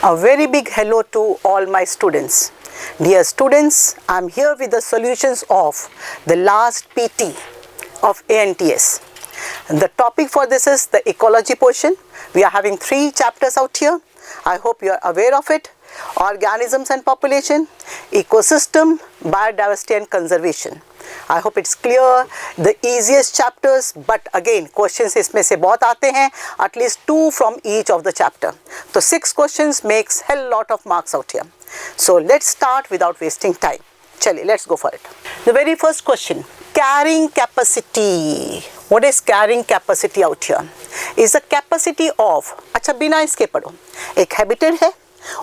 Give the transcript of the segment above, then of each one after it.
A very big hello to all my students. Dear students, I am here with the solutions of the last PT of ANTS. And the topic for this is the ecology portion. We are having 3 chapters out here. I hope you are aware of it. Organisms and population, ecosystem, biodiversity and conservation. I hope it's clear. The easiest chapters, but again questions इसमें से बहुत आते हैं. At least 2 from each of the chapter. So 6 questions makes hell lot of marks out here. So let's start without wasting time. चलिए, let's go for it. The very first question, carrying capacity. What is carrying capacity out here? Is the capacity of, अच्छा बिना इसके पढ़ो, एक habitat है,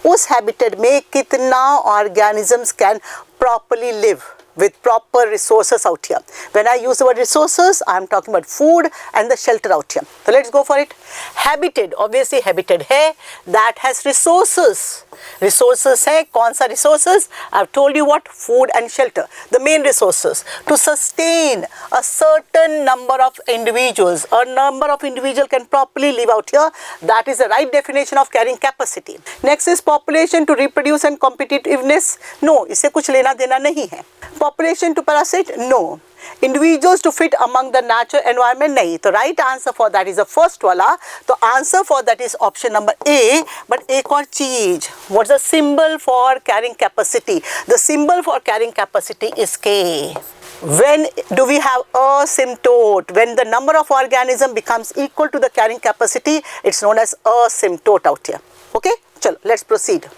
उस habitat में कितना organisms can properly live with proper resources out here. When I use the word resources, I am talking about food and the shelter out here. So let's go for it. Habitat, obviously habitat है that has resources. Resources है, कौन सा resources? I've told you what, food and shelter. The main resources to sustain a certain number of individuals. A number of individuals can properly live out here. That is the right definition of carrying capacity. Next is population to reproduce and competitiveness. No, इससे कुछ लेना देना नहीं है. Population to parasite? No. Individuals to fit among the natural environment? नहीं. The right answer for that is the first वाला. The answer for that is option number A. But एक और चीज. What's the symbol for carrying capacity? The symbol for carrying capacity is K. When do we have asymptote? When the number of organism becomes equal to the carrying capacity, it's known as asymptote out here. Okay? चलो, let's proceed.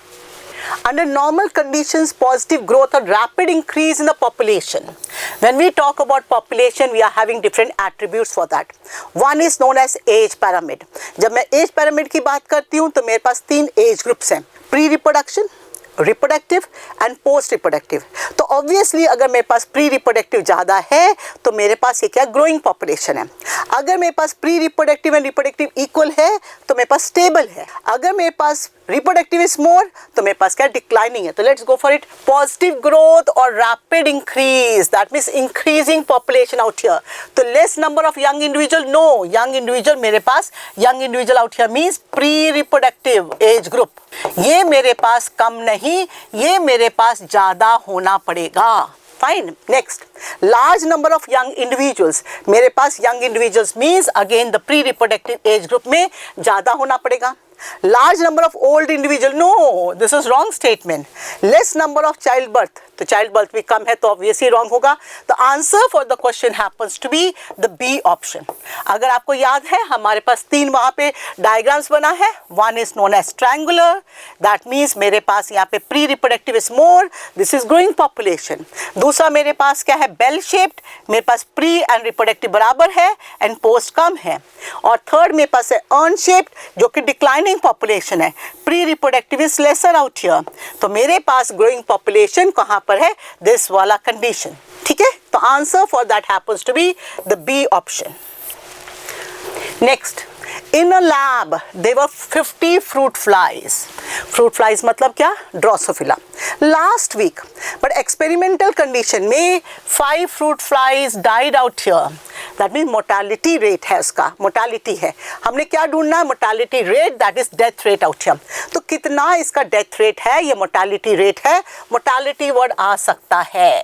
Under normal conditions, positive growth or rapid increase in the population. When we talk about population, we are having different attributes for that. One is known as age pyramid. जब मैं age pyramid की बात करती हूँ तो मेरे पास 3 age groups हैं. Pre-reproduction, reproductive and post reproductive. तो ऑब्वियसली अगर मेरे पास प्री रिप्रोडक्टिव ज़्यादा है तो मेरे पास ये क्या ग्रोइंग पॉपुलेशन है. अगर मेरे पास pre reproductive and reproductive equal है तो मेरे पास स्टेबल है. अगर मेरे पास रिप्रोडक्टिव इज मोर तो मेरे पास क्या डिक्लाइनिंग है. तो let's go for it. Positive growth और rapid increase, that means increasing population out here. तो less number of young individual. No, young individual मेरे पास young individual out here means pre reproductive age group. ये मेरे पास कम नहीं, ये मेरे पास ज़्यादा होना पड़ेगा. Fine. Next, large number of young individuals. मेरे पास young individuals means again the pre reproductive age group में ज़्यादा होना पड़ेगा. Large number of old individual. No, this is wrong statement. Less number of childbirth. तो childbirth भी कम है तो obviously wrong होगा. The answer for the question happens to be the B option. अगर आपको याद है हमारे पास 3 वहाँ पे diagrams बना है. One is known as triangular. That means मेरे पास यहाँ पे pre-reproductive is more. This is growing population. दूसरा मेरे पास क्या है bell shaped. मेरे पास pre and reproductive बराबर है and post कम है. और third मेरे पास है urn shaped जो कि declining पॉपुलेशन है. Pre reproductive is laser out here. तो मेरे पास ग्रोइंग पॉपुलेशन कहाँ पर है? दिस वाला कंडीशन. ठीक है. तो answer for that happens to be the B option. Next, in a lab there were 50 fruit flies. Fruit flies मतलब क्या? Drosophila. Last week, but experimental condition में 5 fruit flies died out here. That means mortality rate है उसका. Mortality है. हमने क्या ढूंढना है? Mortality rate, that is death rate out here. तो कितना इसका death rate है? ये mortality rate है. Mortality word आ सकता है.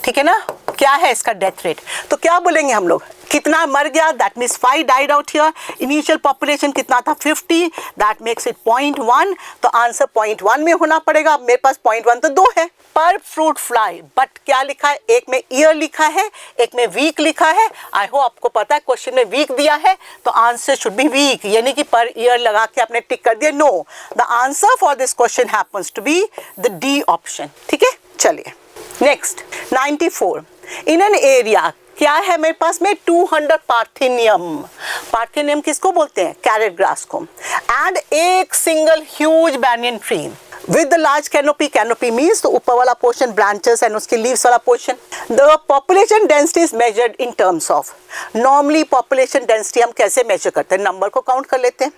ठीक है ना? क्या है इसका डेथ रेट? तो क्या बोलेंगे हम लोग? कितना मर गया? That means 5 died out here. Initial population कितना था? 50. That makes it 0.1. तो आंसर 0.1 में होना पड़ेगा. मेरे पास 0.1 तो 2 है पर फ्रूट फ्लाई. बट क्या लिखा है? एक में ईयर लिखा है, एक में वीक लिखा है. आई होप आपको पता है क्वेश्चन में वीक दिया है तो आंसर शुड बी वीक, यानी कि पर ईयर लगा के आपने टिक कर दिया. No, the answer for this question happens to be the D option. ठीक है. चलिए नेक्स्ट, 94. इन एन एरिया क्या है मेरे पास में? 200 पार्थेनियम. पार्थेनियम किसको बोलते हैं? कैरेट ग्रास को. एंड एक single huge banyan tree with the large canopy. Canopy means तो ऊपर वाला portion, branches and उसके leaves वाला portion. The population density is measured in terms of. Normally population density हम कैसे measure करते हैं? नंबर को काउंट कर लेते हैं.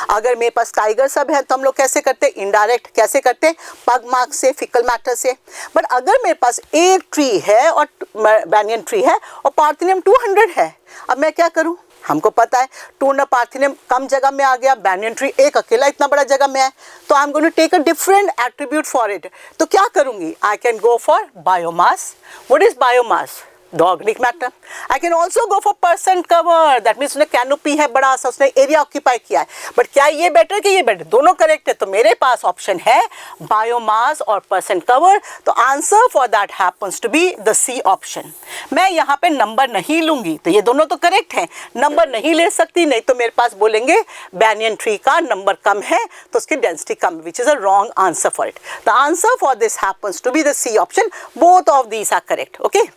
अगर मेरे पास टाइगर सब है तो हम लोग कैसे करते हैं? इनडायरेक्ट. कैसे करते हैं? पग मार्क से, फिकल मैटर से. बट अगर मेरे पास एक ट्री है और बैनियन ट्री है और पार्थेनियम 200 है, अब मैं क्या करूं? हमको पता है टूर्ना पार्थिनियम कम जगह में आ गया, banyan tree एक अकेला इतना बड़ा जगह में है, तो I am going to take a different attribute for it. तो क्या करूंगी? I can go for biomass. What is biomass? The organic matter. I can also go for percent cover. That means उसने कैनोपी है बड़ा सा, उसने area occupy किया है. बट क्या ये बेटर कि ये बेटर? दोनों करेक्ट है. तो मेरे पास ऑप्शन है बायोमास और परसेंट कवर. तो answer for that happens to be the C option. मैं यहाँ पे नंबर नहीं लूंगी, तो ये दोनों तो करेक्ट हैं. नंबर नहीं ले सकती, नहीं तो मेरे पास बोलेंगे banyan tree का नंबर कम है तो उसकी डेंसिटी कम, which is a wrong answer for it. The answer for this happens to be the C option. Both of these are correct. Okay.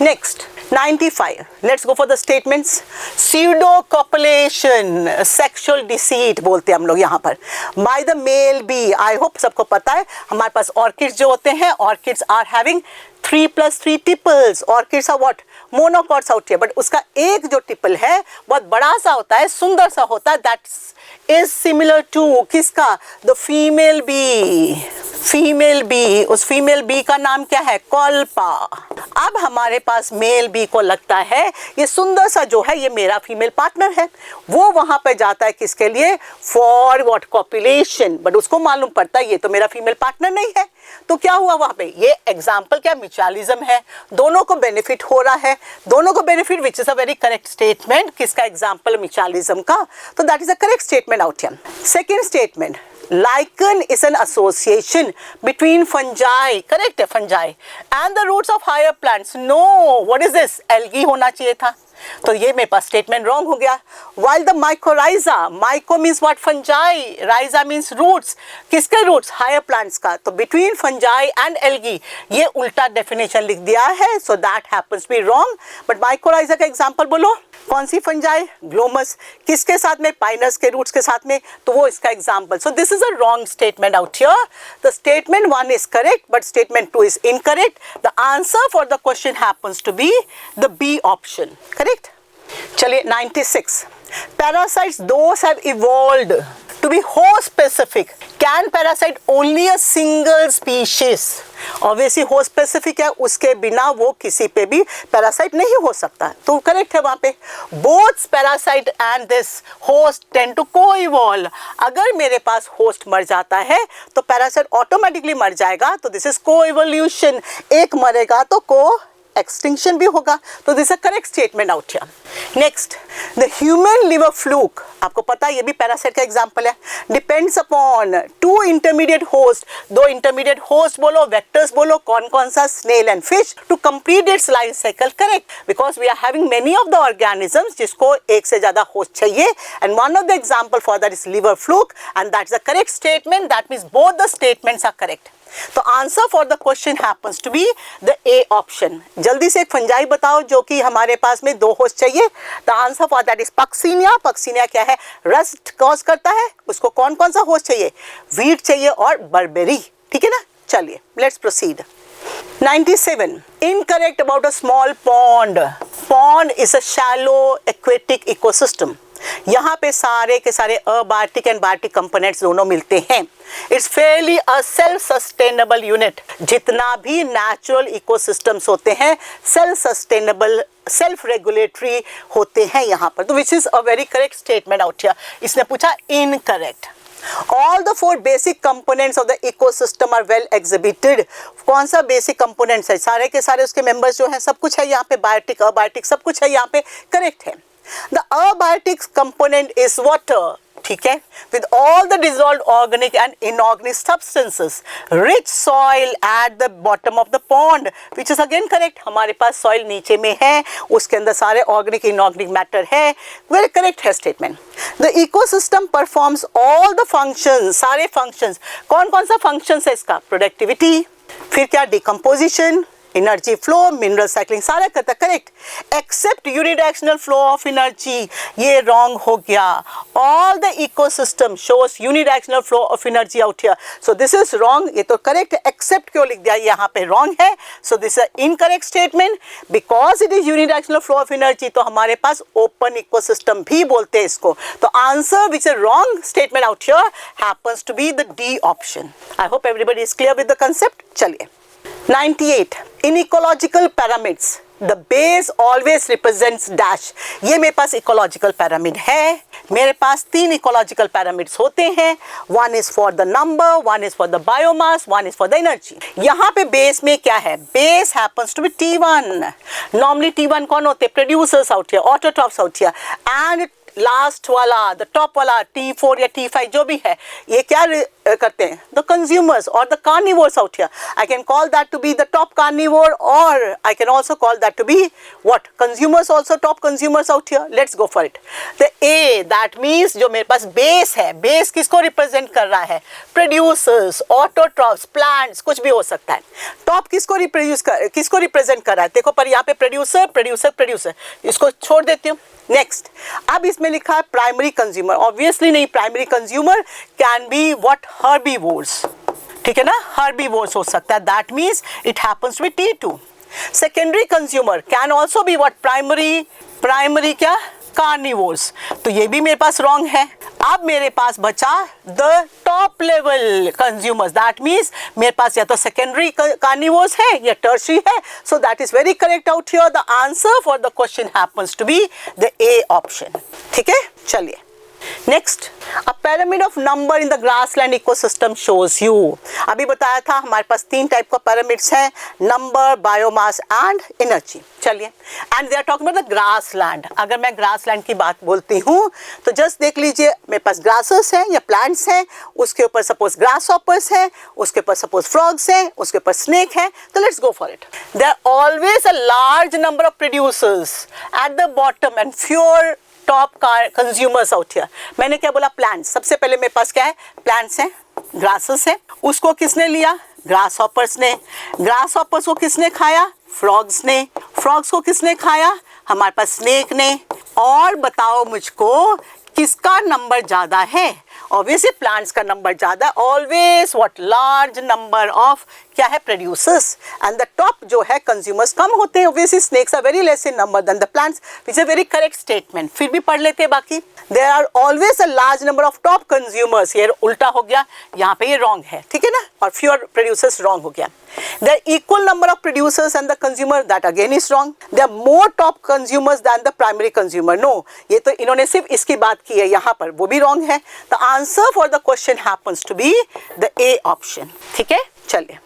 Next, 95. Let's go for the statements. Pseudo copulation, sexual deceit बोलते हैं हम लोग यहाँ पर. By the male bee. I hope सबको पता है हमारे पास orchids जो होते हैं, orchids are having 3+3 tipples. Orchids are what? Monocots out here. But उसका एक जो टिपल है बहुत बड़ा सा होता है, सुंदर सा होता है. That is similar to किसका? The female bee. Female bee. उस फीमेल बी का नाम क्या है? कॉल्पा. अब हमारे पास मेल बी को लगता है ये सुंदर सा जो है ये मेरा फीमेल पार्टनर है. वो वहां पे जाता है किसके लिए? For what? कॉपुलेशन. बट उसको मालूम पड़ता है ये तो मेरा फीमेल पार्टनर नहीं है. तो क्या हुआ वहां पे? ये एग्जाम्पल क्या? म्यूचुअलिज्म है. दोनों को बेनिफिट हो रहा है. दोनों को benefit, which is a very correct statement. किसका एग्जाम्पल? म्यूचुअलिज्म का. तो that is a correct statement out here. Second statement, lichen is an association between fungi. Correct है, fungi and the roots of higher plants. No, what is this? Algae होना चाहिए था. तो ये मेरे पास स्टेटमेंट रॉन्ग हो गया. While the mycorrhiza, myco means what? Fungi. Rhiza means roots. किसके roots? Higher plants का. तो between fungi and algae ये उल्टा डेफिनेशन लिख दिया है. So that happens to be wrong. But mycorrhiza का एग्जाम्पल बोलो. कौन सी फंजाई? ग्लोमस. किसके साथ में? पाइनस के रूट्स के साथ में. तो वो इसका example. So this is a wrong statement out here. The statement 1 is correct but statement 2 is incorrect. The answer for the question happens to be the B option. Correct. चलिए 96. Parasites those have evolved to be host specific. Can parasite only a single species? Obviously host specific है, उसके बिना वो किसी पे भी parasite नहीं हो सकता. तो करेक्ट है वहाँ पे. Both parasite and this host tend to co-evolve. अगर मेरे पास होस्ट मर जाता है तो पैरासाइट ऑटोमेटिकली मर जाएगा. तो दिस इज co-evolution. एक मरेगा तो एक्सटिंक्शन भी होगा. तो this is a correct statement out here. Next, the human liver fluke. आपको पता है ये भी पैरासाइट का एग्जांपल है. Depends upon 2 intermediate host. 2 intermediate host बोलो, वेक्टर्स बोलो. कौन कौन सा? Snail and fish. To complete its life cycle. Correct. Because we are having many of the organisms जिसको एक से ज्यादा होस्ट चाहिए. And one of the example for that is liver fluke. And that is a correct statement. That means both the statements are correct. तो answer for the question happens to be the A option. जल्दी से एक fungi बताओ जो कि हमारे पास में 2 होस्ट चाहिए. The answer for that is Puccinia. Puccinia क्या है? रस्ट कॉज करता है. उसको कौन कौन सा होस्ट चाहिए? वीट चाहिए और बर्बेरी. ठीक है ना. चलिए let's proceed. 97. Incorrect about a small pond. Pond is a shallow aquatic ecosystem. यहाँ पे सारे के सारे अबायोटिक एंड बायोटिक कंपोनेंट्स दोनों मिलते हैं. It's Fairlie a self sustainable unit. जितना भी नेचुरल इकोसिस्टम्स होते हैं सेल्फ सस्टेनेबल, सेल्फ रेगुलेटरी होते हैं यहाँ पर. तो विच is a very correct statement out here. इसने पूछा incorrect. All the 4 basic components of the ecosystem are well exhibited. कौन सा बेसिक कंपोनेंट्स है? सारे के सारे उसके मेंबर्स जो हैं सब कुछ है यहाँ पे. बायोटिक, अबायोटिक सब कुछ है यहाँ पे. करेक्ट है. The abiotic component is water. ठीक है. With all the dissolved organic and inorganic substances, rich soil at the bottom of the pond, which is again correct. हमारे पास soil नीचे में है, उसके अंदर सारे organic inorganic matter है. Very correct है statement. The ecosystem performs all the functions. सारे functions. कौन कौन सा functions है इसका? Productivity, फिर क्या? Decomposition, energy flow, mineral cycling, सारा करता. Correct. Except unidirectional flow of energy. ये रॉन्ग हो गया. All the ecosystem shows unidirectional flow of energy out here. So this is wrong. ये तो करेक्ट. एक्सेप्ट क्यों लिख दिया? यहाँ पे रॉन्ग है. So this is incorrect statement. Because it is unidirectional flow of energy तो हमारे पास ओपन इकोसिस्टम भी बोलते हैं इसको. तो answer which is wrong statement out here happens to be the D option. I hope everybody is clear with the concept. चलिए 98. In ecological pyramids, the base always represents dash. ये मेरे पास ecological pyramid है, मेरे पास 3 ecological pyramids होते हैं, one is for the number, one is for the biomass, one is for the energy. यहाँ पे base में क्या है, base happens to be T1। Normally T1 कौन होते हैं, producers out here, autotrophs out here, and last वाला, the top वाला T4 या T5 जो भी है, ये क्या करते हैं, द कंज्यूमर्स और the carnivores out here. I can call that to be the top carnivore, और I can also call that to be what, consumers also, top consumers out here. Let's go for it. The A, that means जो मेरे पास base है, base किसको represent कर रहा है, producers, autotrophs, plants, कुछ भी हो सकता है। टॉप किसको रिप्रेजेंट कर रहा है, देखो पर यहाँ पे प्रोड्यूसर प्रोड्यूसर प्रोड्यूसर, इसको छोड़ देती हूँ। नेक्स्ट, अब इसमें लिखा है प्राइमरी कंज्यूमर, ऑब्वियसली नहीं, primary consumer can be what, herbivores, ठीक है ना, हर्बीवोर्स हो सकता है, that means it happens to be T2। Secondary consumer can also be what, primary क्या, कार्निवोर्स, तो ये भी मेरे पास रॉन्ग है। अब मेरे पास बचा the top level consumers, that means मेरे पास या तो सेकेंडरी कार्निवोर्स है या टर्शरी है, so that is very correct out here. The answer for the question happens to be the A option, ठीक है। चलिए next, a pyramid of number in the grassland ecosystem shows you। अभी बताया था हमारे पास 3 टाइप का pyramids हैं, नंबर, बायोमास एंड एनर्जी। चलिए, and they are talking about the grassland. अगर मैं ग्रासलैंड की बात बोलती हूँ तो जस्ट देख लीजिए, मेरे पास ग्रासेस हैं या प्लांट्स हैं, उसके ऊपर सपोज ग्रास हॉपर्स हैं, उसके ऊपर सपोज फ्रॉग्स हैं, उसके ऊपर स्नेक है, तो let's go for it. There are always a large number of producers at the bottom and fewer top consumers out here. मैंने क्या बोला, प्लांट्स। सबसे पहले मेरे पास क्या है, प्लांट्स हैं, ग्रासेस है, उसको किसने लिया, ग्रास हॉपर्स ने। ग्रास हॉपर्स को किसने खाया, फ्रॉग्स ने। फ्रॉग्स को किसने खाया, हमारे पास स्नेक ने। और बताओ मुझको किसका नंबर ज्यादा है, ऑब्वियसली प्लांट्स का नंबर ज्यादा, always what, large number of क्या है, प्रोड्यूसर्स, एंड द टॉप जो है कंज्यूमर्स कम होते हैं, obviously snakes are very less in number then the plants, which is a very correct statement. फिर भी पढ़ लेते हैं बाकी। There are always a large number of top consumers, ये उल्टा हो गया, यहाँ पे ये रॉन्ग है, ठीक है ना, और फ्यूअर प्रोड्यूसर्स रॉन्ग हो गया। There are equal number of producers and the consumer, that again is wrong. There are more top consumers than the primary consumer. No, ये तो इन्होंने सिर्फ इसकी बात की है यहाँ पर, वो भी wrong है। The answer for the question happens to be the A option. ठीक है, चलिए।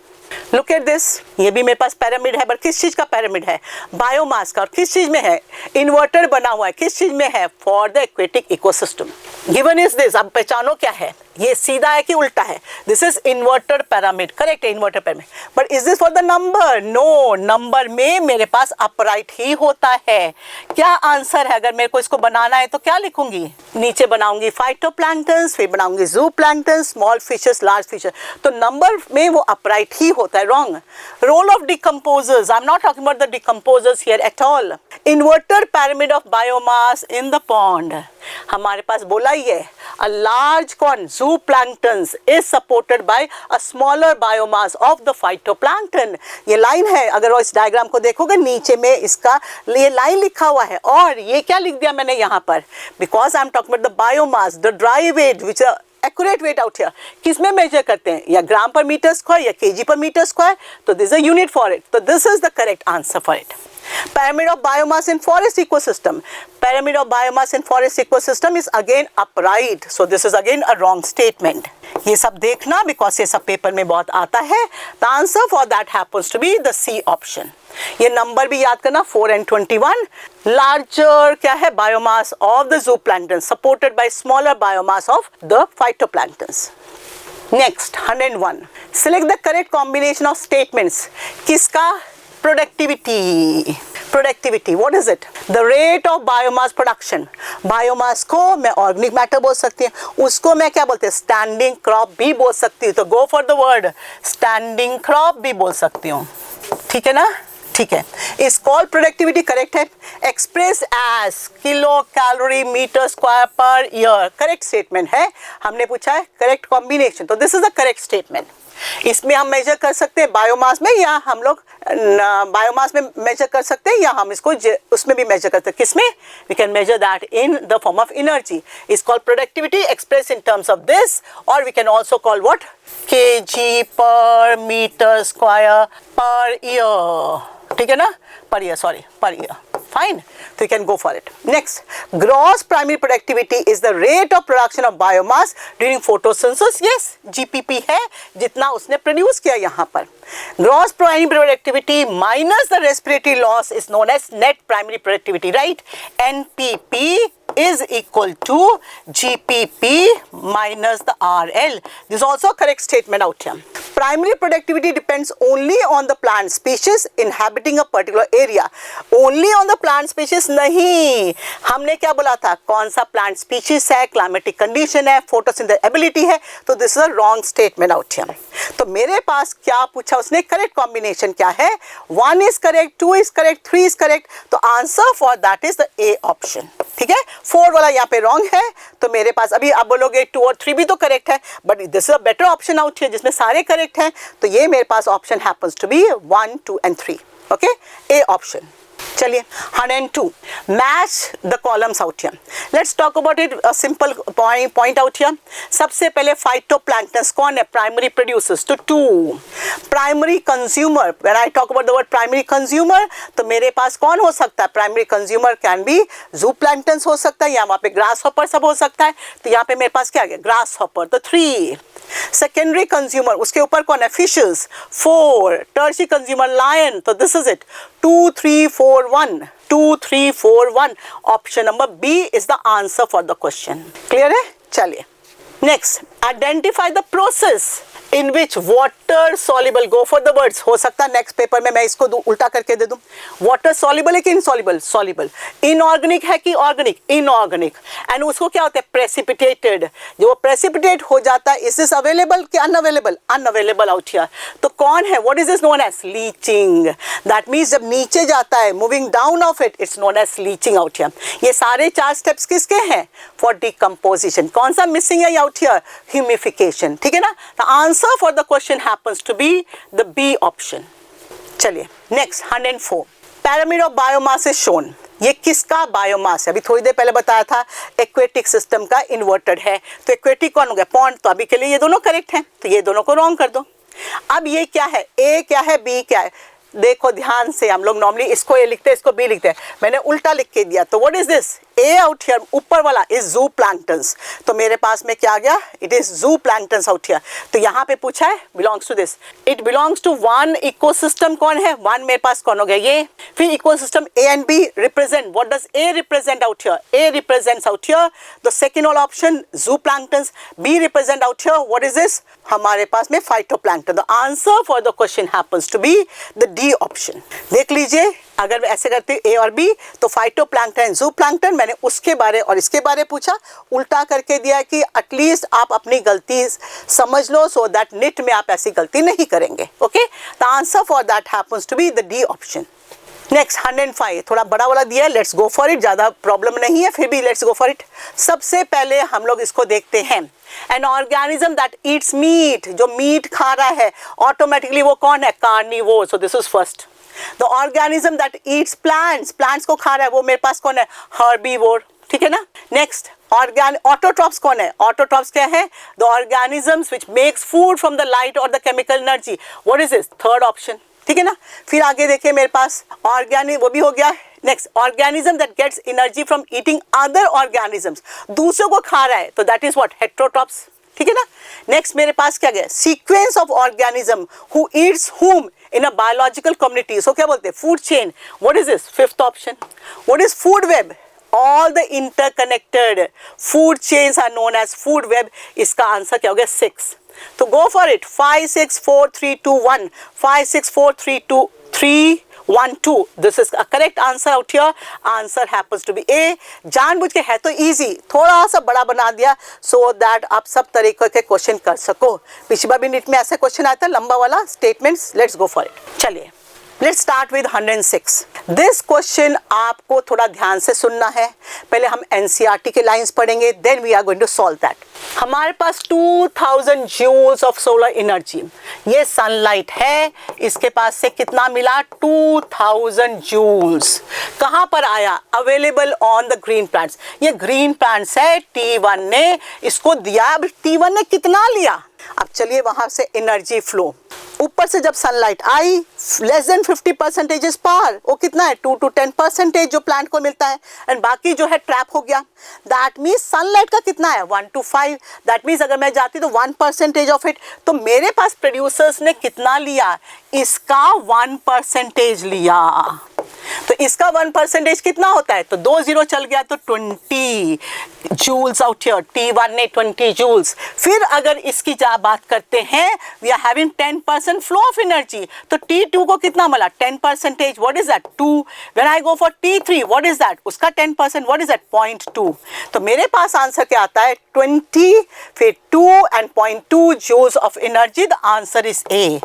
Look at this, ये भी मेरे पास पैरामिड है, पर किस चीज का पैरामिड है, बायोमास का। और किस चीज में है, इन्वर्टर बना हुआ है, किस चीज में है, for the aquatic ecosystem. Given is this, अब पहचानो क्या है, ये सीधा है कि उल्टा है, this is inverter pyramid, correct है, inverter pyramid. But is this for the number, no, number में मेरे पास अपराइट ही होता है। क्या आंसर है, अगर मेरे को इसको बनाना है तो क्या लिखूंगी, नीचे बनाऊंगी फाइटोप्लैंक्टन्स, फिर बनाऊंगी zooplankton, small fishes, large fishes, तो नंबर में वो अपराइट ही होता है, wrong. Role of decomposers, I am not talking about the decomposers here at all. Inverted pyramid of biomass in the pond, हमारे पास बोला ही है, a large कौन, zooplankton is supported by a smaller biomass of the phytoplankton। ये line है, अगर वो इस डायग्राम को देखोगे नीचे में इसका ये लाइन लिखा हुआ है, और ये क्या लिख दिया मैंने यहाँ पर, because I am talking about the biomass, the dry weight which accurate weight out here, किस में मेजर करते हैं, या ग्राम पर मीटर स्क्वायर या केजी पर मीटर स्क्वायर, तो this is a unit for it, तो this is the correct answer for it. Pyramid of biomass in forest ecosystem. Pyramid of biomass in forest ecosystem is again upright. So this is again a wrong statement. ये सब देखना, because ये सब paper में बहुत आता है। The answer for that happens to be the C option. ये नंबर भी याद करना, 4 and 21. Larger क्या है, biomass of the zooplankton supported by smaller biomass of the phytoplanktons. Next, 101. Select the correct combination of statements. किसका, productivity, what is it, the rate of biomass production. Biomass को मैं organic matter बोल सकती हूँ, उसको मैं क्या बोलते हैं, स्टैंडिंग क्रॉप भी बोल सकती हूँ, तो go for the word standing crop भी बोल सकती हूँ, ठीक है ना, ठीक है। इस कॉल प्रोडक्टिविटी करेक्ट है, express as kilo calorie metre square per year, correct statement है। हमने पूछा है करेक्ट कॉम्बिनेशन, तो this is the correct statement. इसमें हम मेजर कर सकते हैं बायोमास में, या हम लोग बायोमास में मेजर कर सकते हैं, या हम इसको उसमें भी मेजर करते हैं, किसमें, we can measure that in the form of energy, is called productivity express in terms of this, और we can also call what, KG per metre square per year, ठीक है ना, per year, sorry, per year. Fine, so you can go for it. Next, gross primary productivity is the rate of production of biomass during photosynthesis. Yes, GPP है जितना उसने produce किया यहाँ पर. Gross primary productivity minus the respiratory loss is known as net primary productivity, right? NPP is equal to GPP minus the RL. This is also a correct statement out here. Primary productivity depends only on the plant species inhabiting a particular area. Only on the plant species नहीं, हमने क्या बोला था, कौन सा plant species है, climatic condition है, photosynthetic ability है, तो this is a wrong statement out here. तो मेरे पास क्या पूछा उसने, correct combination क्या है, 1 is correct, 2 is correct, 3 is correct, तो answer for that is the A option. ठीक है, 4 वाला यहाँ पे रॉन्ग है, तो मेरे पास अभी आप बोलोगे 2 और 3 भी तो करेक्ट है, but this is a better option out here जिसमें सारे करेक्ट हैं, तो ये मेरे पास option happens to be 1, 2 and 3. Okay, A option. चलिए 102, match the columns out here. Let's talk about it, a simple point out here. सबसे पहले फाइटोप्लैंक्टन्स कौन है, प्राइमरी प्रोड्यूसर्स, तो 2. Primary consumer, when I talk about the word primary consumer, तो मेरे पास कौन हो सकता है, प्राइमरी कंज्यूमर कैन बी ज़ूप्लैंक्टन्स हो सकता है, या वहाँ पे ग्रास हॉपर सब हो सकता है, तो यहाँ पे मेरे पास क्या आ गया, ग्रास हॉपर, तो 3. सेकेंडरी कंज्यूमर, उसके ऊपर कौन है, फिशेस, 4. टर्शियरी कंज्यूमर लायन, तो this is it, 2, 3, 4, 1. 2, 3, 4, 1. Option number B is the answer for the question. Clear है, चलिए next. Identify the process in which water soluble, go for the words, हो सकता है नेक्स्ट पेपर में मैं इसको उल्टा करके दे दूं. वाटर सॉल्युबल है कि इनसॉल्युबल, सॉल्युबल. इनऑर्गेनिक है कि ऑर्गेनिक, इनऑर्गेनिक. एंड उसको क्या होता है, प्रेसिपिटेटेड. जो प्रेसिपिटेट हो जाता है, इज दिस अवेलेबल कि अनअवेलेबल, अनअवेलेबल आउट हियर. तो कौन है, what is this known as, leaching. That means जब नीचे जाता है, moving down of it, it's known as leaching out here. ये सारे 4 स्टेप्स किसके हैं, फॉर डिकम्पोजिशन. कौन सा मिसिंग है आउट हियर, ह्यूमिफिकेशन. ठीक है ना, the answer for the question happens to be the B option. चलिए next 104, pyramid of biomass is shown. ये किसका बायोमास है, अभी थोड़ी देर पहले बताया था एक्वेटिक सिस्टम का इन्वर्टेड है, तो एक्वेटिक कौन हो गया, पॉन्ड. तो अभी के लिए ये दोनों करेक्ट हैं, तो ये दोनों को रॉन्ग कर दो. अब ये क्या है, ए क्या है, बी क्या है, देखो ध्यान से. हम लोग नॉर्मली इसको ए लिखते हैं, इसको बी लिखते हैं, मैंने उल्टा लिख के दिया. तो what is this, A out here ऊपर वाला इज ज़ूप्लैंक्टन्स, तो मेरे पास में क्या आ गया, it is zooplanktons out here. तो यहाँ पे पूछा है belongs to this, it belongs to 1 ecosystem. कौन है 1, मेरे पास कौन हो गया ये. फिर ecosystem A and B represent, what does A represent out here, A represents out here the second वाला option zooplanktons. B represent out here, what is this, हमारे पास में phytoplankton. The answer for the question happens to be the D option. देख लीजिए, अगर ऐसे करते ए और बी, तो फाइटोप्लैंक्टन, ज़ूप्लैंक्टन, मैंने उसके बारे और इसके बारे पूछा, उल्टा करके दिया कि एटलीस्ट आप अपनी गलती समझ लो, सो दैट निट में आप ऐसी गलती नहीं करेंगे. Okay, the answer for that happens to be the D option. Next 105, थोड़ा बड़ा वाला दिया है, लेट्स गो फॉर इट. ज़्यादा प्रॉब्लम नहीं है, फिर भी लेट्स गो फॉर इट. सबसे पहले हम लोग इसको देखते हैं, an organism that eats meat, जो मीट खा रहा है ऑटोमेटिकली वो कौन है, carnivore. So this is first. The organism that eats plants, plants को खा रहा है, वो मेरे पास कौन है, हर्बीवोर. ठीक है ना. नेक्स्ट ऑटोट्रॉप्स कौन है, ऑटोट्रॉप्स क्या है, the organisms which makes food from the light और the chemical energy. What is this, third option. ठीक है ना. फिर आगे देखिए मेरे पास ऑर्गेनिक, वो भी हो गया. Next, organism that gets energy from eating other organisms, दूसरों को खा रहा है, तो दैट इज व्हाट, हेटेरोट्रॉप्स. ठीक है ना. नेक्स्ट मेरे पास क्या गया, sequence of organism who Yeats हुम इन अ बायोलॉजिकल कम्युनिटी, सो क्या बोलते हैं, food chain. What is this, fifth option. What is food web, all the interconnected food chains are known as food web. इसका आंसर क्या हो गया, 6. तो go for it, 5, 6, 4, 3, 2, 1. 5, 6, 4, 3, 2, 3, 1, 2. This is a correct answer out here. Answer happens to be A. जानबूझ के है तो easy, थोड़ा सा बड़ा बना दिया so that आप सब तरीके के क्वेश्चन कर सको. पिछली बार भी नीट में ऐसा क्वेश्चन आया था, लंबा वाला statements. Let's go for it. चलिए let's start with 106. This question आपको थोड़ा ध्यान से सुनना है. पहले हम एनसीईआरटी के लाइंस पढ़ेंगे, then we are going to solve that. हमारे पास 2000 जूल्स ऑफ सोलर एनर्जी, ये सनलाइट है, इसके पास से कितना मिला, 2000 जूल्स. कहाँ पर आया, available on the green plants. ये ग्रीन प्लांट्स है, T1 ने इसको दिया. अब T1 ने कितना लिया, अब चलिए वहां से एनर्जी फ्लो. ऊपर से जब सनलाइट आई लेस देन 50% इज पार, वो कितना है 2 to 10% जो प्लांट को मिलता है, एंड बाकी जो है ट्रैप हो गया। दैट मीन्स सनलाइट का कितना है 1 to 5, दैट मीन्स अगर मैं जाती तो 1% ऑफ इट, तो मेरे पास प्रोड्यूसर्स ने कितना लिया, इसका 1% लिया। तो इसका 1% कितना होता है, तो 2 0 चल गया तो 20 जूल्स आउट हियर, T1 ने 20 जूल्स। फिर अगर इसकी बात करते हैं, we are having 10% flow of energy, तो T2 को कितना मिला 10%, what is that 2। When I go for T3 what is that, उसका 10% व्हाट इज दैट 0.2। तो मेरे पास आंसर क्या आता है 20 फिर 2 and 0.2 joules of energy, the answer is A.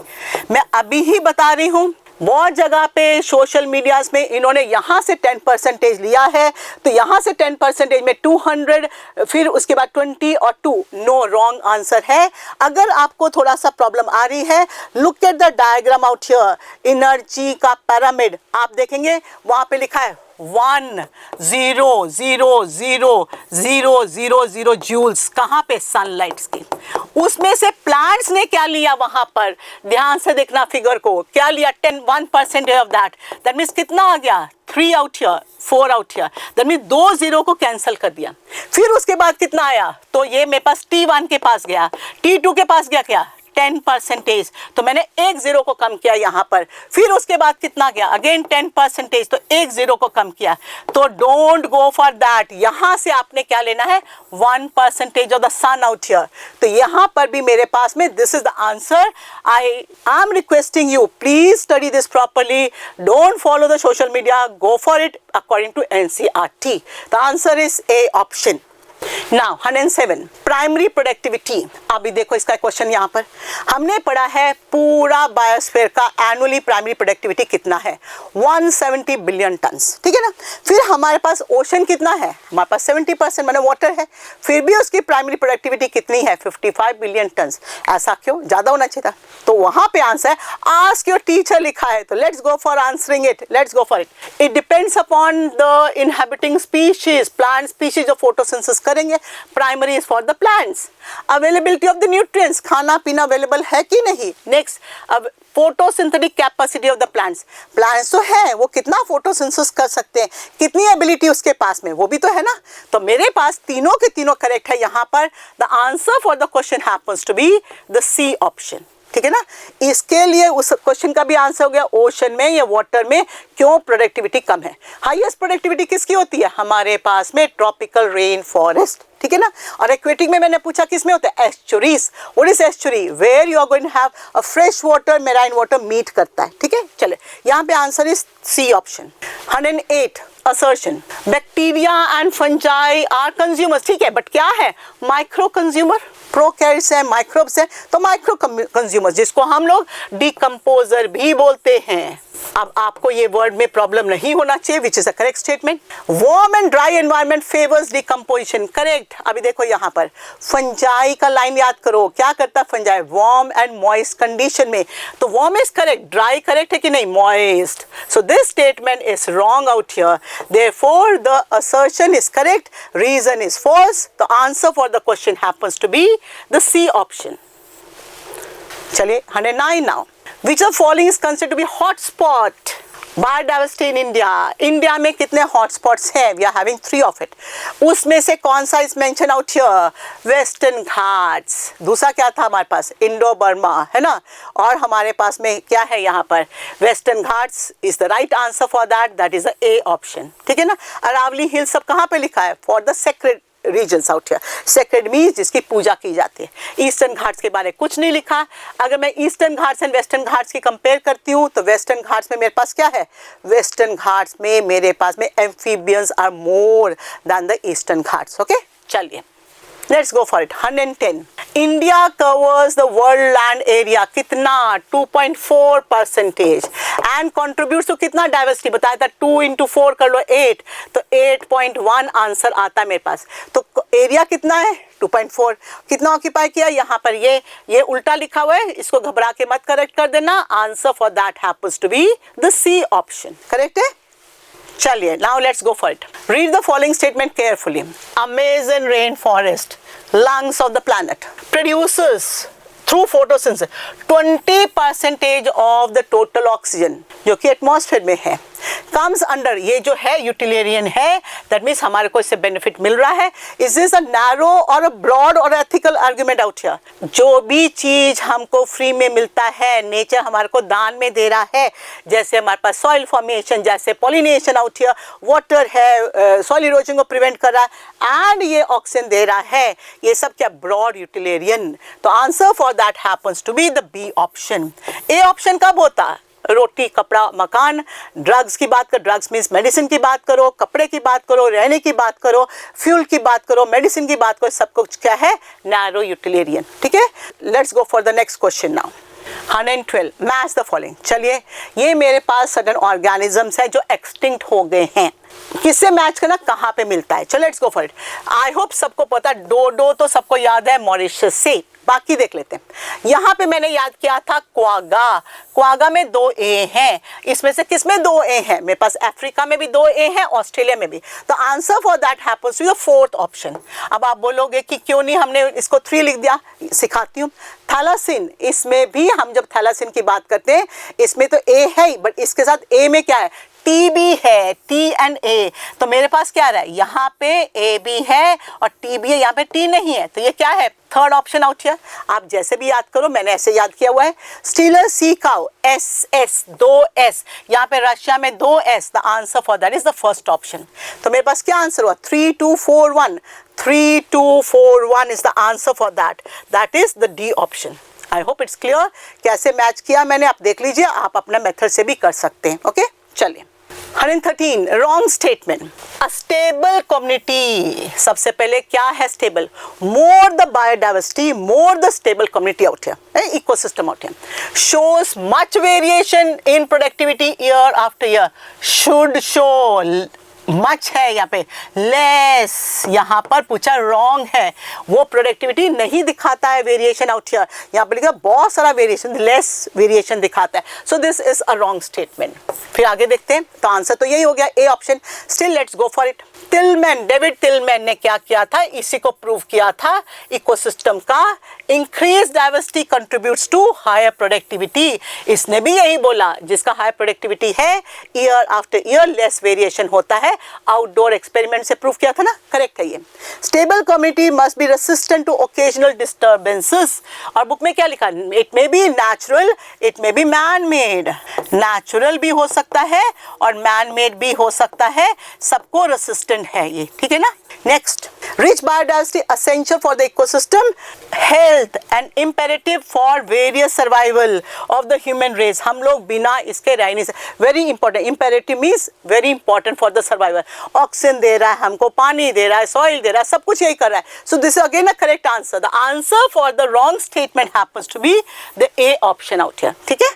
मैं अभी ही बता रही हूँ, बहुत जगह पे सोशल मीडियाज में इन्होंने यहाँ से 10% लिया है, तो यहाँ से 10% में 200, फिर उसके बाद 20 और 2, नो, रॉन्ग आंसर है। अगर आपको थोड़ा सा प्रॉब्लम आ रही है, look at the diagram out here, energy का पिरामिड आप देखेंगे, वहाँ पे लिखा है 1 0 0 0 0 0 0 जूल्स, कहाँ पे सनलाइट की। उसमें से प्लांट्स ने क्या लिया, वहां पर ध्यान से देखना फिगर को, क्या लिया 1% ऑफ दैट मीन्स कितना आ गया 3 out here 4 out here, that means 2 0 को कैंसिल कर दिया। फिर उसके बाद कितना आया, तो ये मेरे पास T1 के पास गया, T2 के पास गया क्या 10%, तो मैंने 1 0 को कम किया यहाँ पर। फिर उसके बाद कितना गया अगेन 10%, तो 1 0 को कम किया। तो डोंट गो फॉर दैट, यहाँ से आपने क्या लेना है 1% of the sun out here. तो यहाँ पर भी मेरे पास में this is the answer. I am requesting you please study this properly, don't follow the social media, go for it according to NCERT। The answer is A option. Now 107 primary productivity. अभी देखो इसका question यहाँ पर हमने पढ़ा है पूरा biosphere का एनुअली प्राइमरी प्रोडक्टिविटी कितना है 170 बिलियन टन्स, ठीक है ना। फिर हमारे पास ओशन कितना है, हमारे पास 70% माने वाटर है, फिर भी उसकी प्राइमरी प्रोडक्टिविटी कितनी है 55 बिलियन टन्स। ऐसा क्यों, ज़्यादा होना चाहिए था। तो वहाँ पे आंसर है आस्क योर टीचर लिखा है, तो let's go for answering it, let's go for it. It depends upon the inhabiting species, plant species जो फोटोसिंथेसिस करेंगे। Primary is for the plants. Availability of the nutrients, खाना पीना available है कि नहीं। नेक्स्ट, अब photosynthetic capacity of the plants, plants तो है वो कितना फोटोसिंथेसिस कर सकते हैं, कितनी एबिलिटी उसके पास में, वो भी तो है ना। तो मेरे पास तीनों के तीनों करेक्ट है यहाँ पर। The answer for the question happens to be the C option, ठीक है ना। इसके लिए उस क्वेश्चन का भी आंसर हो गया ओशन में या वाटर में क्यों प्रोडक्टिविटी कम है। हाईएस्ट प्रोडक्टिविटी किसकी होती है, हमारे पास में ट्रॉपिकल रेन फॉरेस्ट, ठीक है ना। और एक्वेटिक में मैंने पूछा किसमें होता है, estuaries. What is estuary, where you are going to have a fresh water marine water meet करता है, ठीक है। चले यहाँ पे answer is C option. 108 assertion, bacteria and fungi are consumers, ठीक है, बट क्या है माइक्रो कंज्यूमर, प्रोकैरियोट्स है, माइक्रोब्स है, तो माइक्रो कंज्यूमर्स जिसको हम लोग डिकम्पोजर भी बोलते हैं। अब आपको ये वर्ड में प्रॉब्लम नहीं होना चाहिए, विच is a correct statement. Warm and dry environment favours decomposition, correct. अभी देखो यहाँ पर फंजाई का लाइन याद करो, क्या करता है fungi, warm and moist condition में। तो warm is correct, dry correct है कि नहीं, moist. So this statement is wrong out here, therefore the assertion is correct, reason is false. The answer for the question happens to be the C option. चलिए 109 now, which of following is considered to be hotspot biodiversity in India? India में कितने hotspots हैं, we are having 3 of it. उसमें से कौन सा is mention out here, western Ghats. दूसरा क्या था हमारे पास, इंडो बर्मा, है ना। और हमारे पास में क्या है यहाँ पर, western Ghats is the right answer for that, that is the A option, ठीक है ना। अरावली हिल सब कहाँ पे लिखा है, for the sacred regions out here. Sacred means जिसकी पूजा की जाती है। ईस्टर्न घाट्स के बारे में कुछ नहीं लिखा। अगर मैं eastern Ghats and western Ghats की कंपेयर करती हूँ तो वेस्टर्न घाट्स में मेरे पास क्या है, वेस्टर्न घाट्स में मेरे पास में amphibians are more than the eastern Ghats. Okay, चलिए let's go for it. 110 India covers the world land area कितना, 2.4% एंड कंट्रीब्यूट्स टू कितना डाइवर्सिटी बताया था, 2 into 4 कर लो 8, तो 8.1 आंसर आता है मेरे पास। तो एरिया कितना है 2.4, कितना ऑक्यूपाई किया, यहाँ पर ये उल्टा लिखा हुआ है, इसको घबरा के मत करेक्ट कर देना। Answer for that happens to be the C option, correct है। चलिए now let's go for it. Read the following statement carefully. Amazon rainforest, lungs of the planet, produces through photosynthesis 20% of the total oxygen जो कि atmosphere में है comes under, ये जो है utilitarian है, दैट मीन्स हमारे को इससे बेनिफिट मिल रहा है. इज दिस अ नैरो और अ ब्रॉड और एथिकल आर्ग्यूमेंट आउट हियर? जो भी चीज हमको फ्री में मिलता है, नेचर हमारे को दान में दे रहा है, जैसे हमारे पास सॉइल फॉर्मेशन, जैसे पॉलिनेशन आउट हियर, वाटर है, सॉइल इरोजन को प्रिवेंट कर रहा है, एंड ये ऑक्सीजन दे रहा है, ये सब क्या ब्रॉड यूटिलिटेरियन. तो answer for that happens to be the B option. A option कब होता? रोटी, कपड़ा, मकान. ड्रग्स की बात कर, ड्रग्स मीन्स मेडिसिन की बात करो, कपड़े की बात करो, रहने की बात करो, फ्यूल की बात करो, मेडिसिन की बात करो, सब कुछ क्या है? Narrow utilitarian. ठीक है, let's go for the next question now. 112 match the following. चलिए, ये मेरे पास सडन ऑर्गेनिजम्स है जो एक्सटिंक्ट हो गए हैं. किससे मैच करना, कहाँ पे मिलता है? चलो let's go for it. I hope सबको पता, डोडो तो सबको याद है मॉरिशस से. बाकी देख लेते हैं. यहाँ पे मैंने याद किया था क्वागा. क्वागा में 2 ए हैं. इसमें से किस में 2 ए हैं? मेरे पास अफ्रीका में भी 2 ए हैं, ऑस्ट्रेलिया में भी. तो answer for that happens to the 4th option. अब आप बोलोगे कि क्यों नहीं हमने इसको 3 लिख दिया? सिखाती हूँ. थैलासिन, इसमें भी हम जब थैलासिन की बात करते हैं, इसमें तो ए है ही, बट इसके साथ ए में क्या है? टी भी है, टी एंड ए. तो मेरे पास क्या आ रहा है? यहाँ पे ए भी है और टी भी है, यहाँ पे टी नहीं है. तो ये क्या है? 3rd option out here. आप जैसे भी याद करो, मैंने ऐसे याद किया हुआ है. Stealer sea cow, S S 2 S, यहाँ पे रशिया में 2 S. The answer for that is the 1st option. तो मेरे पास क्या आंसर हुआ? 3241. 3241 is the answer for that. That is the D option. I hope it's clear. कैसे match किया मैंने, आप देख लीजिए. आप अपना मेथड से भी कर सकते हैं. ओके, चलिए. 113 wrong statement. A stable community, सबसे पहले क्या है stable? More the biodiversity, more the stable community out here, ecosystem out here, shows much variation in productivity year after year. Should show, much है यहाँ पे, लेस यहाँ पर पूछा, रॉन्ग है. वो प्रोडक्टिविटी नहीं दिखाता है वेरिएशन आउट हियर. यहाँ पर लिखा बहुत सारा वेरिएशन, लेस वेरिएशन दिखाता है. So this is a wrong statement. फिर आगे देखते हैं. तो आंसर तो यही हो गया, A option. Still let's go for it. Tilman, David Tilman ने क्या किया था? इसी को प्रूव किया था इकोसिस्टम का. Increase diversity contributes to higher productivity. इसने भी यही बोला, जिसका हायर प्रोडक्टिविटी है, year after year less variation होता है. आउटडोर एक्सपेरिमेंट से प्रूव किया था ना, करेक्ट है ये. Stable community must be resistant to occasional disturbances. और बुक में क्या लिखा? It may be natural, it may be man made. Natural भी हो सकता है और मैन मेड भी हो सकता है, सबको रेसिस्टेंट है ये. ठीक है ना. Next, rich biodiversity essential for the ecosystem, health and imperative for various survival of the human race. हम लोग बिना इसके रह नहीं सकते. Very important. Imperative means very important for the survival. Oxygen दे रहा है हमको, पानी दे रहा है, सॉइल दे रहा है, सब कुछ यही कर रहा है. So this is again a correct answer. The answer for the wrong statement happens to be the A option out here. ठीक है.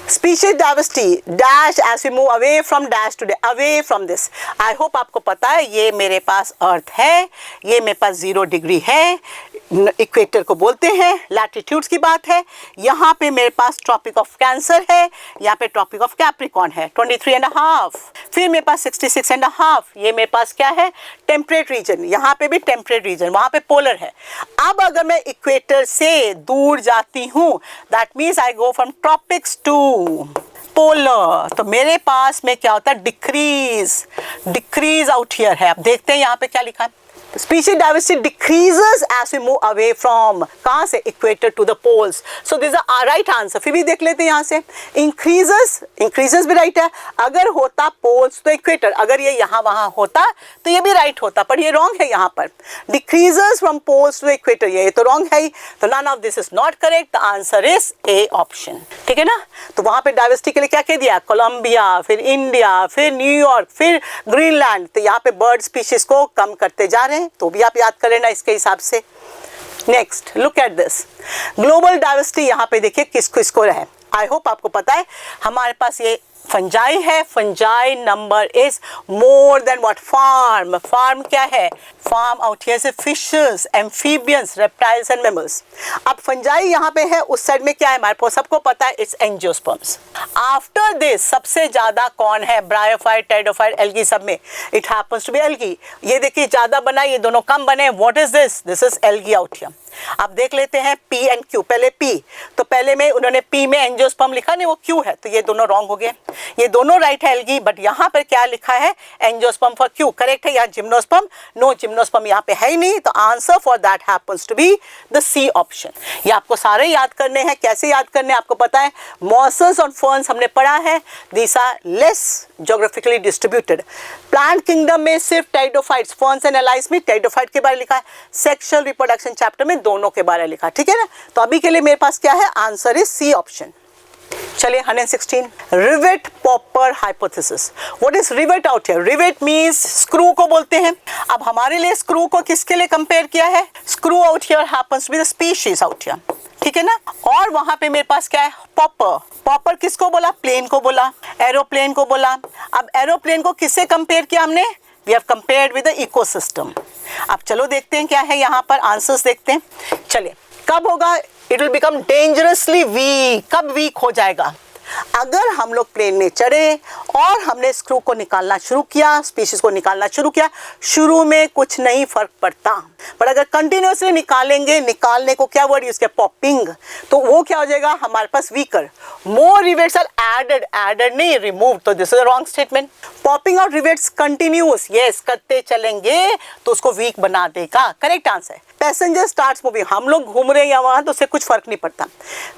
Species diversity dash as we move away from dash to away from this. I hope आपको पता है, ये मेरे पास अर्थ है, ये मेरे पास 0 डिग्री है, इक्वेटर को बोलते हैं, लैटिट्यूड्स की बात है. यहाँ पे मेरे पास ट्रॉपिक ऑफ कैंसर है, यहाँ पे ट्रॉपिक ऑफ कैप्रिकॉर्न है 23.5. फिर मेरे पास 66.5. ये मेरे पास क्या है? Temperate region. यहाँ पे भी टेम्परेट रीजन, वहाँ पे पोलर है. अब अगर मैं इक्वेटर से दूर जाती हूँ, that means I go from tropics to polar, तो मेरे पास में क्या होता है? डिक्रीज. डिक्रीज आउट हियर है. अब देखते हैं यहाँ पे क्या लिखा है. Species diversity decreases as we move away from, कहाँ से? Equator to the poles. So this is a right answer. फिर भी देख लेते हैं यहाँ से. इंक्रीजेस, इंक्रीजेस भी राइट है. अगर होता पोल्स तो इक्वेटर, अगर ये यहाँ वहाँ होता तो ये भी राइट होता, पर ये रॉन्ग है यहाँ पर. Decreases from poles to equator, ये तो रॉन्ग है ही. तो none of this is not correct. The answer is A option. ठीक है ना. तो वहाँ पे डाइवर्सिटी के लिए क्या कह दिया? कोलंबिया, फिर इंडिया, फिर न्यूयॉर्क, फिर ग्रीनलैंड. तो यहाँ पे बर्ड स्पीशीज को कम करते जा रहे हैं. तो भी आप याद करें ना इसके हिसाब से. Next, look at this. Global diversity यहाँ पे देखिए किसको इसको है. आई होप आपको पता है. हमारे पास ये फंजाई है. Fungi number is more than what? Farm. Farm क्या है? फार्म आउट हियर से fishes, amphibians, reptiles and mammals. अब फंजाई यहाँ पे है, उस साइड में क्या है हमारे पास? सबको पता है, इट्स एंजियोस्पर्म्स. आफ्टर दिस सबसे ज्यादा कौन है? ब्रायोफाइट, टेरिडोफाइट, एल्गी, सब में it happens to be algae. ये देखिए ज्यादा बना, ये दोनों कम बने. What is this? This is algae out here. अब देख लेते हैं P एंड Q। पहले P, तो पहले में उन्होंने P में एंजियोस्पर्म लिखा नहीं, वो Q है, तो ये दोनों रॉन्ग हो गए। ये दोनों राइट है एल्गी, बट यहाँ पर क्या लिखा है, एंजियोस्पर्म फॉर Q करेक्ट है। यहाँ जिम्नोस्पर्म, नो जिम्नोस्पर्म यहाँ पे है ही नहीं, तो answer for that happens to be the C option. ये आपको सारे याद करने हैं। कैसे याद करने हैं आपको पता है, मॉसस और फर्न्स हमने पढ़ा है, these are less geographically distributed. Plant kingdom में सिर्फ टेरिडोफाइट्स, फर्न्स एंड एलाइज में टेरिडोफाइट के बारे में लिखा है, सेक्सुअल रिप्रोडक्शन चैप्टर में दोनों के बारे में लिखा, ठीक है ना। तो अभी के लिए मेरे पास क्या है, आंसर इज C ऑप्शन। चलिए 116, rivet popper hypothesis. What is rivet out here? Rivet means screw को बोलते हैं। अब हमारे लिए स्क्रू को किसके लिए कंपेयर किया है, screw out here happens to be the species out here, ठीक है ना। और वहां पे मेरे पास क्या है, पॉपर। पॉपर किसको बोला, प्लेन को बोला, एरोप्लेन को बोला। अब एरोप्लेन को किससे कंपेयर किया हमने, we have compared with the ecosystem. अब चलो देखते हैं क्या है यहाँ पर, आंसर्स देखते हैं। चलिए, कब होगा, it will become dangerously weak. कब वीक हो जाएगा, अगर हम लोग प्लेन में चढ़े और हमने स्क्रू को निकालना शुरू किया, स्पीशीज को निकालना शुरू किया, शुरू में कुछ नहीं फर्क पड़ता, पर अगर कंटिन्यूसली निकालेंगे, निकालने को क्या वर्ड यूज किया, पॉपिंग, तो वो क्या हो जाएगा हमारे पास, weaker. More rivets are added, added नहीं रिमूव, तो this is a wrong statement. Popping out rivets continues, yes करते चलेंगे तो उसको वीक बना देगा, correct answer. Passenger starts moving, हम लोग घूम रहे हैं या वहां, तो उससे कुछ फर्क नहीं पड़ता।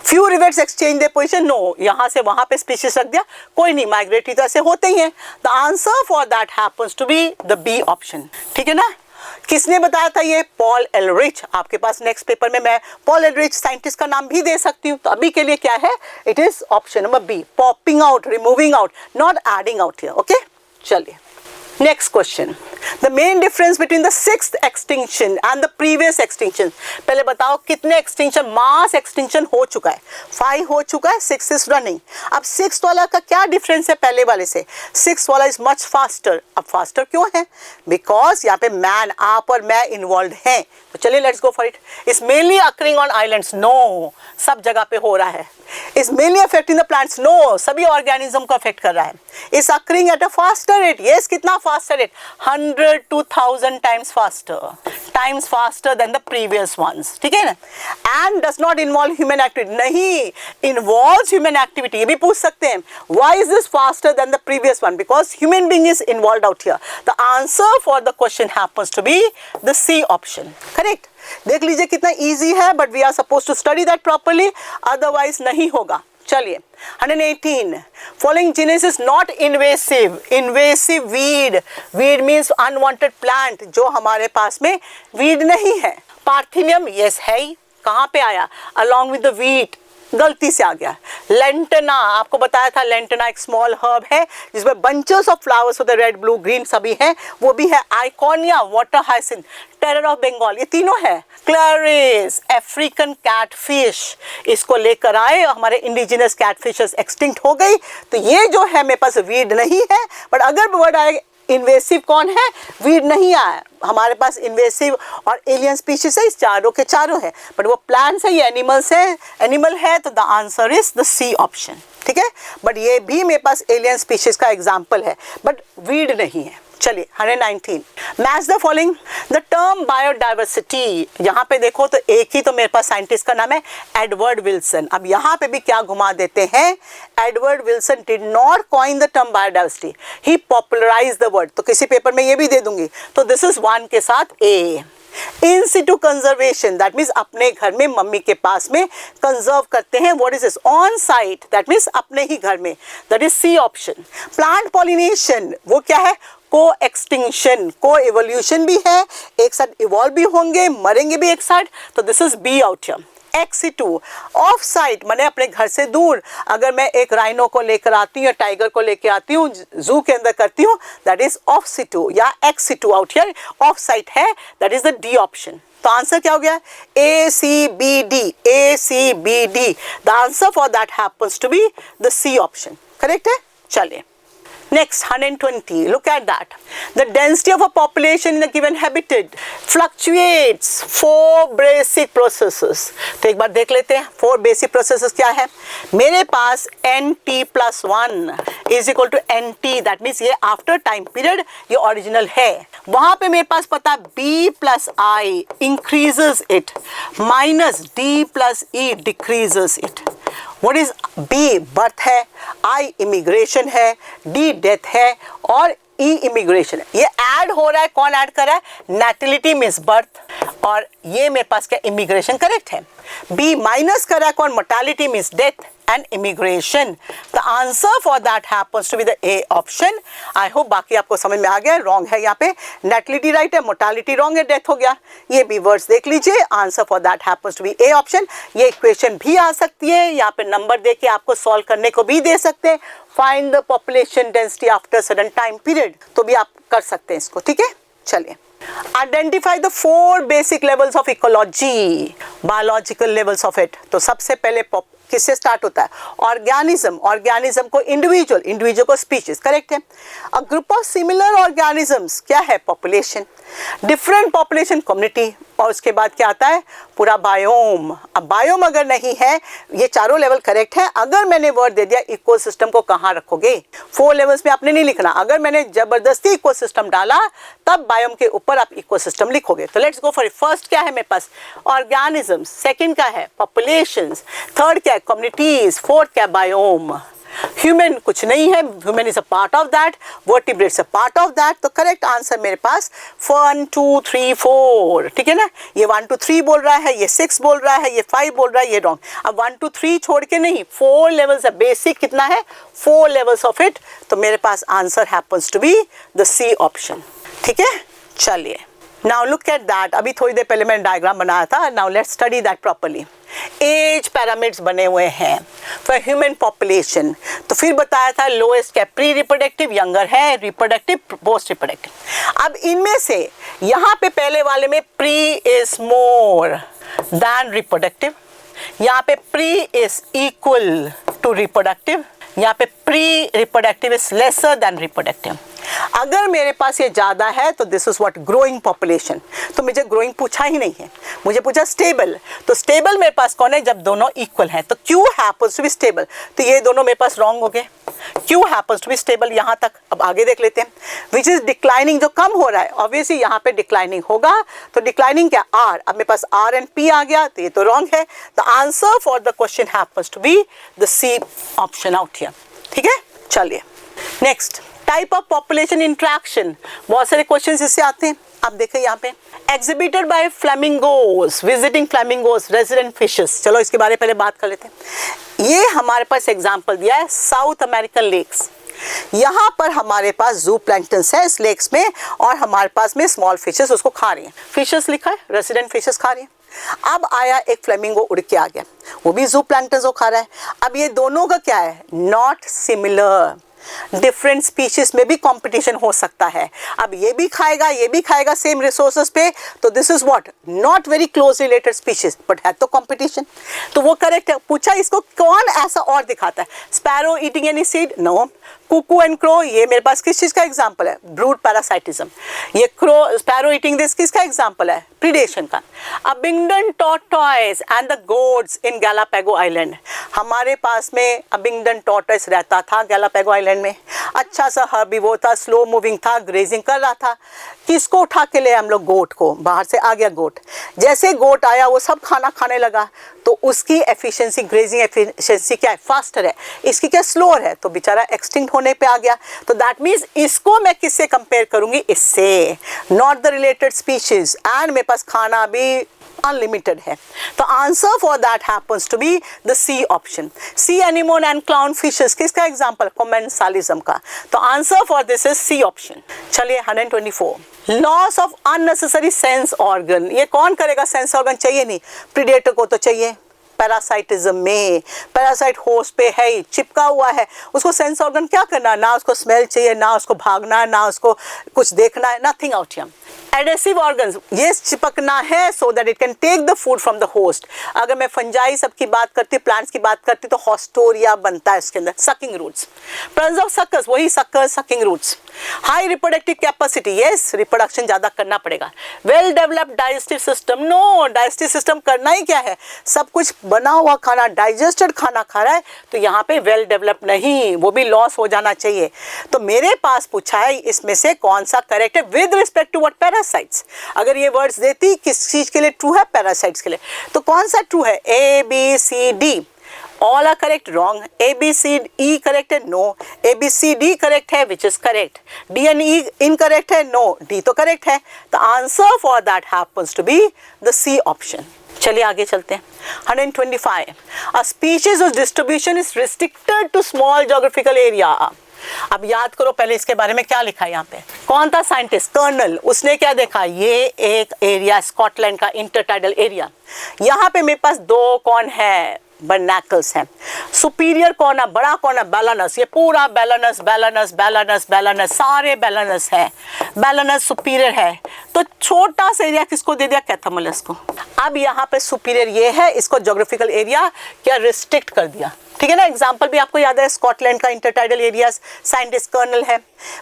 Few rivets exchange their position, no, यहां से वहां पे स्पीशीज रख दिया, कोई नहीं, माइग्रेटरी तो ऐसे होते ही हैं। The answer for that happens to be the B option, ठीक है ना। किसने बताया था ये, पॉल एलरिच। आपके पास नेक्स्ट पेपर में मैं पॉल एलरिच साइंटिस्ट का नाम भी दे सकती हूँ। तो अभी के लिए क्या है, it is option number B, popping out, removing out, not adding out here, okay. चलिए next question, the main difference between the 6th extinction and the previous extinction. पहले बताओ कितने एक्सटिंक्शन, मास एक्सटिंक्शन हो चुका है, 5 हो चुका है, 6 इज रनिंग। अब 6th वाला का क्या डिफरेंस है पहले वाले से, 6th वाला इज मच फास्टर। अब फास्टर क्यों है, बिकॉज यहाँ पे मैन, आप और मैं इन्वॉल्व हैं। तो चलिए let's go for it. Is mainly occurring on islands, no, सब जगह पे हो रहा है। Is mainly affecting the plants, no, सभी ऑर्गेनिज्म को अफेक्ट कर रहा है। Is occurring at a faster rate, yes, कितना faster rate, 100 to 1000 times faster than the previous ones, ठीक है ना। and does not involve human activity, नहीं, involves human activity, ये भी पूछ सकते हैं, why is this faster than the previous one, because human being is involved out here। the answer for the question happens to be the C option, correct। देख लीजिए कितना easy है, but we are supposed to study that properly, otherwise नहीं होगा। चलिए 118, following genus is not invasive, invasive weed, weed means unwanted plant, जो हमारे पास में weed नहीं है। पार्थिनियम, यस है ही, कहाँ पे आया, along with the wheat, गलती से आ गया। लेंटना, आपको बताया था, लेंटना एक स्मॉल हर्ब है जिसमें बंचेस ऑफ फ्लावर्स होते हैं, रेड ब्लू ग्रीन सभी हैं, वो भी है। आइकोनिया, water hyacinth, terror of Bengal, ये तीनों है। क्लैरिस, अफ्रीकन कैटफिश, इसको लेकर आए, हमारे इंडिजिनस कैटफिशेस एक्सटिंक्ट हो गई, तो ये जो है मेरे पास वीड नहीं है। बट अगर वर्ड आए इन्वेसिव, कौन है, वीड नहीं आया हमारे पास, इन्वेसिव और एलियन स्पीशीज है, इस चारों के चारों है, बट वो प्लांट्स है, ये एनिमल्स है, एनिमल है, तो the answer is the C option, ठीक है। बट ये भी मेरे पास एलियन स्पीशीज का एग्जाम्पल है, बट वीड नहीं है। चलिए 119, match the following, the term biodiversity. यहाँ पे देखो तो एक ही तो मेरे पास साइंटिस्ट का नाम है, एडवर्ड विल्सन। अब यहाँ पे भी क्या घुमा देते हैं, Edward Wilson did not coin the term biodiversity, he popularize the word. तो किसी पेपर में ये भी दे दूंगी, तो दिस इज 1 के साथ A। In Situ conservation, that means अपने घर में मम्मी के पास में कंजर्व करते हैं, what is this, on site, that means अपने ही घर में, that is C option. Plant pollination, वो क्या है, को एक्सटिंक्शन, को एवोल्यूशन भी है, एक साथ इवॉल्व भी होंगे, मरेंगे भी एक साथ, तो this is B out here. Ex situ, of site, मैंने अपने घर से दूर, अगर मैं एक राइनो को लेकर आती हूँ या टाइगर को लेकर आती हूँ, जू के अंदर करती हूँ, दैट इज ऑफ सिटू या ex situ out here, off site है, that is the D option. तो आंसर क्या हो गया, ACBD, ACBD, the answer for that happens to be the C option, correct है। चलिए Next, 120. Look at that. The density of a population in a given habitat fluctuates. 4 basic processes. तो एक बार देख लेते हैं 4 basic processes क्या है. मेरे पास nt plus 1 is equal to nt. That means ये after time period ये original है. वहाँ पे मेरे पास पता b plus i increases it minus d plus e decreases it. What is B? Birth है, I इमिग्रेशन है, D डेथ है और E इमिग्रेशन है. ये ऐड हो रहा है, कौन ऐड कर रहा है? नेटिलिटी मीन्स बर्थ और ये मेरे पास क्या इमिग्रेशन करेक्ट है. B माइनस कर रहा है कौन? Mortality means death and immigration. The answer for that happens to be the A option. I hope बाकी आपको समझ में आ गया. Wrong है यहाँ पे. Natality right है, mortality wrong है, death हो गया. ये भी words देख लीजिए. Answer for that happens to be A option. ये equation भी आ सकती है. यहाँ पे नंबर दे के आपको solve करने को भी दे सकते हैं. Find the population density after certain time period. तो भी आप कर सकते हैं इसको. ठीक है, चलिए. Identify the 4 basic levels of ecology, biological levels of it. तो सबसे पहले किससे स्टार्ट होता है? ऑर्गेनिज्म. ऑर्गेनिज्म को इंडिविजुअल, इंडिविजुअल को स्पीशीज. करेक्ट है. A group of similar organisms क्या है? पॉपुलेशन. डिफरेंट पॉपुलेशन कम्युनिटी और उसके बाद क्या आता है? पूरा बायोम. अब बायोम अगर नहीं है, ये चारों लेवल करेक्ट है. अगर मैंने वर्ड दे दिया इकोसिस्टम को कहाँ रखोगे? 4 लेवल्स में आपने नहीं लिखना. अगर मैंने जबरदस्ती इकोसिस्टम डाला तब बायोम के ऊपर आप इकोसिस्टम लिखोगे. तो लेट्स गो फॉर फर्स्ट क्या है मेरे पास? ऑर्गेनिज्म. सेकंड क्या है? पॉपुलेशंस. थर्ड क्या है? कम्युनिटीज. फोर्थ क्या है? बायोम. ह्यूमन कुछ नहीं है. Human is a part of that. Vertebrates a part of that. तो करेक्ट आंसर मेरे पास 1 2 3 4. ठीक है ना. ये 1 2 3 बोल रहा है, ये 6 बोल रहा है, ये 5 बोल रहा है, ये रॉन्ग. अब 1 2 3 छोड़ के नहीं, 4 लेवल्स है. बेसिक कितना है? 4 लेवल्स ऑफ इट. तो मेरे पास answer happens to be the C option. ठीक है, चलिए. Now look at that. अभी थोड़ी देर पहले मैंने डायग्राम बनाया था. Now let's study that properly. As pyramids बने हुए हैं फॉर ह्यूमन पॉपुलेशन. तो फिर बताया था लोएस्ट क्या? प्री रिप्रोडक्टिव, यंगर है, रिप्रोडक्टिव, पोस्ट रिप्रोडक्टिव. अब इनमें से यहाँ पे पहले वाले में pre is more than reproductive, यहाँ पे pre is equal to reproductive, यहाँ पे pre reproductive is lesser than reproductive. अगर मेरे पास ये ज़्यादा है तो this is what? Growing population. तो मुझे ग्रोइंग पूछा ही नहीं है, मुझे पूछा स्टेबल. तो स्टेबल मेरे पास कौन है? जब दोनों इक्वल हैं. तो Q happens to be stable. तो ये दोनों मेरे पास रॉन्ग हो गए. Q happens to be stable यहाँ तक. अब आगे देख लेते हैं. विच इज डिक्लाइनिंग, जो कम हो रहा है. ऑब्वियसली यहाँ पे डिक्लाइनिंग होगा. तो डिक्लाइनिंग क्या? आर. अब मेरे पास आर एंड पी आ गया, तो ये तो रॉन्ग है. The answer for the question happens to be the C option out here. ठीक है, चलिए. Next, type of population interaction. बहुत सारे क्वेश्चन इससे आते हैं. आप देखें यहाँ पे exhibited by flamingos, visiting flamingos, resident fishes. चलो इसके बारे में पहले बात कर लेते हैं. ये हमारे पास एग्जांपल दिया है साउथ अमेरिकन लेक्स. यहाँ पर हमारे पास जू प्लैंक्टन्स है इस लेक्स में और हमारे पास में स्मॉल फिशेस उसको खा रही हैं. फिशेस लिखा है, रेजिडेंट फिशेस खा रही हैं. अब आया एक फ्लेमिंगो उड़ के आ गया, वो भी जू प्लैंक्टन्स को खा रहा है. अब ये दोनों का क्या है? Not similar. डिफरेंट स्पीशीज में भी कंपटीशन हो सकता है. अब ये भी खाएगा सेम रिसोर्सेज पे. तो this is what? Not very close related species but है तो कंपटीशन. तो वो करेक्ट है. पूछा इसको कौन ऐसा और दिखाता है? Sparrow eating any seed? No. Cuckoo and crow, ये मेरे पास किस चीज का एग्जांपल है? Brood parasitism. ये क्रो स्पैरो ईटिंग दिस किसका एग्जांपल है? प्रीडेशन का. Abingdon tortoise and the goats in Galapagos island. हमारे पास में अबिंगडन टॉर्टॉइस रहता था गैलापागो आइलैंड में. अच्छा सा हर्बीवोर था, स्लो मूविंग था, ग्रेजिंग कर रहा था. किसको उठा के ले हम लोग? गोट को. बाहर से आ गया गोट. जैसे गोट आया वो सब खाना खाने लगा. तो उसकी एफिशिएंसी, ग्रेजिंग एफिशिएंसी क्या है? फास्टर है. इसकी क्या? स्लोअर है. तो बेचारा एक्सटिंक्ट होने पे आ गया. तो दैट मीन्स इसको मैं किससे कंपेयर करूंगी? इससे. Not the related species and मेरे पास खाना भी अनलिमिटेड है. तो answer for that happens to be the C option. Sea anemone and clown fishes किसका एग्जांपल? कोमेंसालिज्म का. तो answer for this is C option. चलिए 124. Loss of unnecessary sense organ. ये कौन करेगा? सेंस ऑर्गन चाहिए नहीं. प्रीडेटर को तो चाहिए, पैरासाइटिज्म में पैरासाइट होस्ट पे है ही, चिपका हुआ है, उसको सेंस ऑर्गन क्या करना, ना उसको स्मेल चाहिए, ना उसको भागना है, ना उसको कुछ देखना है, nothing out here. Adhesive organs, ये चिपकना है so that it can take the food from the host. अगर मैं फंजाई सबकी बात करती, प्लांट्स की बात करती, तो हॉस्टोरिया बनता है इसके अंदर, sucking roots. Presence of suckers, वही suckers, sucking roots. High reproductive capacity, yes reproduction ज्यादा करना पड़ेगा। Well developed digestive system, no digestive system करना ही क्या है, सब कुछ बना हुआ खाना, डाइजेस्टेड खाना खा रहा है, तो यहाँ पे वेल डेवलप नहीं, वो भी लॉस हो जाना चाहिए। तो मेरे पास पूछा है इसमें से कौन सा करेक्ट है with respect to what, parasites. अगर ये वर्ड्स देती किस चीज के लिए ट्रू है, पैरासाइट्स के लिए, तो कौन सा ट्रू है, A B C D, all are correct, wrong, A B C E correct है, no, A B C D correct है, which is correct, D and E incorrect है, no, D तो correct है। the answer for that happens to be the C option। चलिए आगे चलते हैं। 125, a species whose distribution is restricted to small geographical area। अब याद करो पहले इसके बारे में क्या लिखा है यहाँ पे, कौन था साइंटिस्ट, कर्नल, उसने क्या देखा, ये एक एरिया स्कॉटलैंड का इंटरटाइडल एरिया, यहाँ पे मेरे पास दो कौन है, बर्नैकल्स हैं। सुपीरियर कौन है, बड़ा कौन है, बैलानस, ये पूरा बैलानस बैलानस बैलानस बैलानस, सारे बैलानस है, बैलानस सुपीरियर है। तो छोटा सा एरिया किसको दे दिया, कैथामलस को। अब यहाँ पे सुपीरियर ये है, इसको ज्योग्राफिकल एरिया क्या रिस्ट्रिक्ट कर दिया, ठीक है ना। एग्जाम्पल भी आपको याद है, स्कॉटलैंड का इंटरटाइडल एरिया, साइंटिस्ट कर्नल है।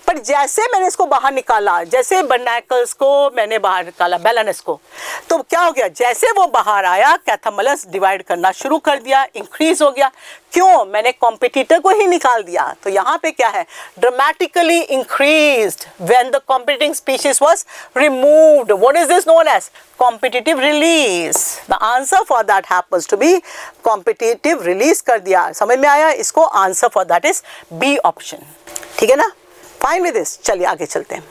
पर जैसे मैंने इसको बाहर निकाला, जैसे बर्नैकल्स को मैंने बाहर निकाला, बैलानस को, तो क्या हो गया, जैसे वो बाहर आया कैथामलस डिवाइड करना शुरू कर दिया, इंक्रीज हो गया। क्यों, मैंने कॉम्पिटिटर को ही निकाल दिया। तो यहाँ पे क्या है, dramatically increased when the competing species was removed. What is this known as, competitive release. The answer for that happens to be competitive release कर दिया। समझ में आया, इसको answer for that is B option, ठीक है ना। फाइन विद दिस, चलिए आगे चलते हैं।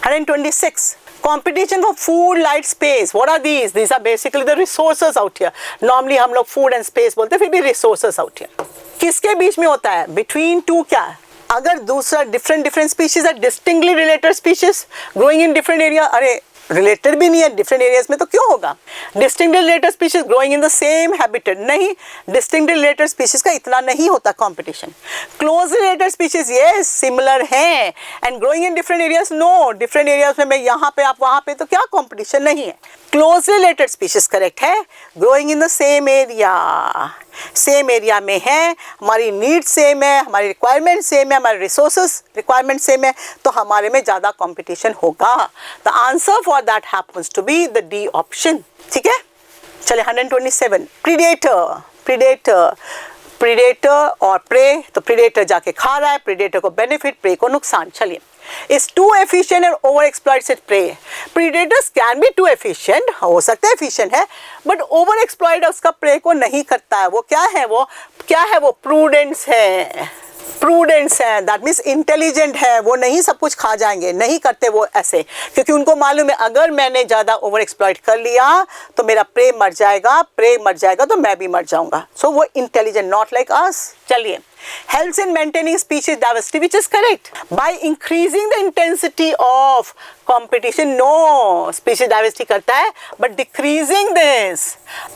126, competition for food, light, space, what are these? These are basically the resources out here. Normally हम लोग food and space बोलते हैं, फिर भी resources out here। किसके बीच में होता है, between two क्या है, अगर दूसरा different species है, distinctly related species growing in different area, अरे रिलेटेड भी नहीं है डिफरेंट एरियाज में, तो क्यों होगा, distinctly related species growing in the same habitat, नहीं, डिस्टिंक्टली रिलेटेड स्पीशीज का इतना नहीं होता कंपटीशन। क्लोज रिलेटेड स्पीशीज ये सिमिलर हैं and growing in different areas, no, different areas में मैं यहाँ पे आप वहाँ पे, तो क्या कंपटीशन नहीं है। क्लोज रिलेटेड स्पीशीज करेक्ट है, growing in the same area, same area में है, हमारी नीड सेम है, हमारी रिक्वायरमेंट सेम है, हमारे रिसोर्सेज रिक्वायरमेंट सेम है, तो हमारे में ज़्यादा कंपटीशन होगा। The answer for that happens to be the D option, ठीक है। चलिए 127, प्रीडेटर, प्रीडेटर, प्रीडेटर और प्रे, तो प्रीडेटर जाके खा रहा है, प्रीडेटर को बेनिफिट, प्रे को नुकसान। चलिए, is too efficient and over exploits its prey। predators can be too efficient, हो सकता है efficient है, but over exploit उसका prey को नहीं करता है। वो क्या है, वो क्या है, वो prudence है, प्रूडेंस है, दैट मीन्स इंटेलिजेंट है, वो नहीं सब कुछ खा जाएंगे, नहीं करते वो ऐसे, क्योंकि उनको मालूम है अगर मैंने ज़्यादा ओवर एक्सप्लॉइट कर लिया तो मेरा प्रे मर जाएगा, प्रे मर जाएगा तो मैं भी मर जाऊंगा। सो वो इंटेलिजेंट, नॉट लाइक अस। चलिए, helps in maintaining species diversity, which is correct, by increasing the intensity of competition, no, species diversity करता है but decreasing this।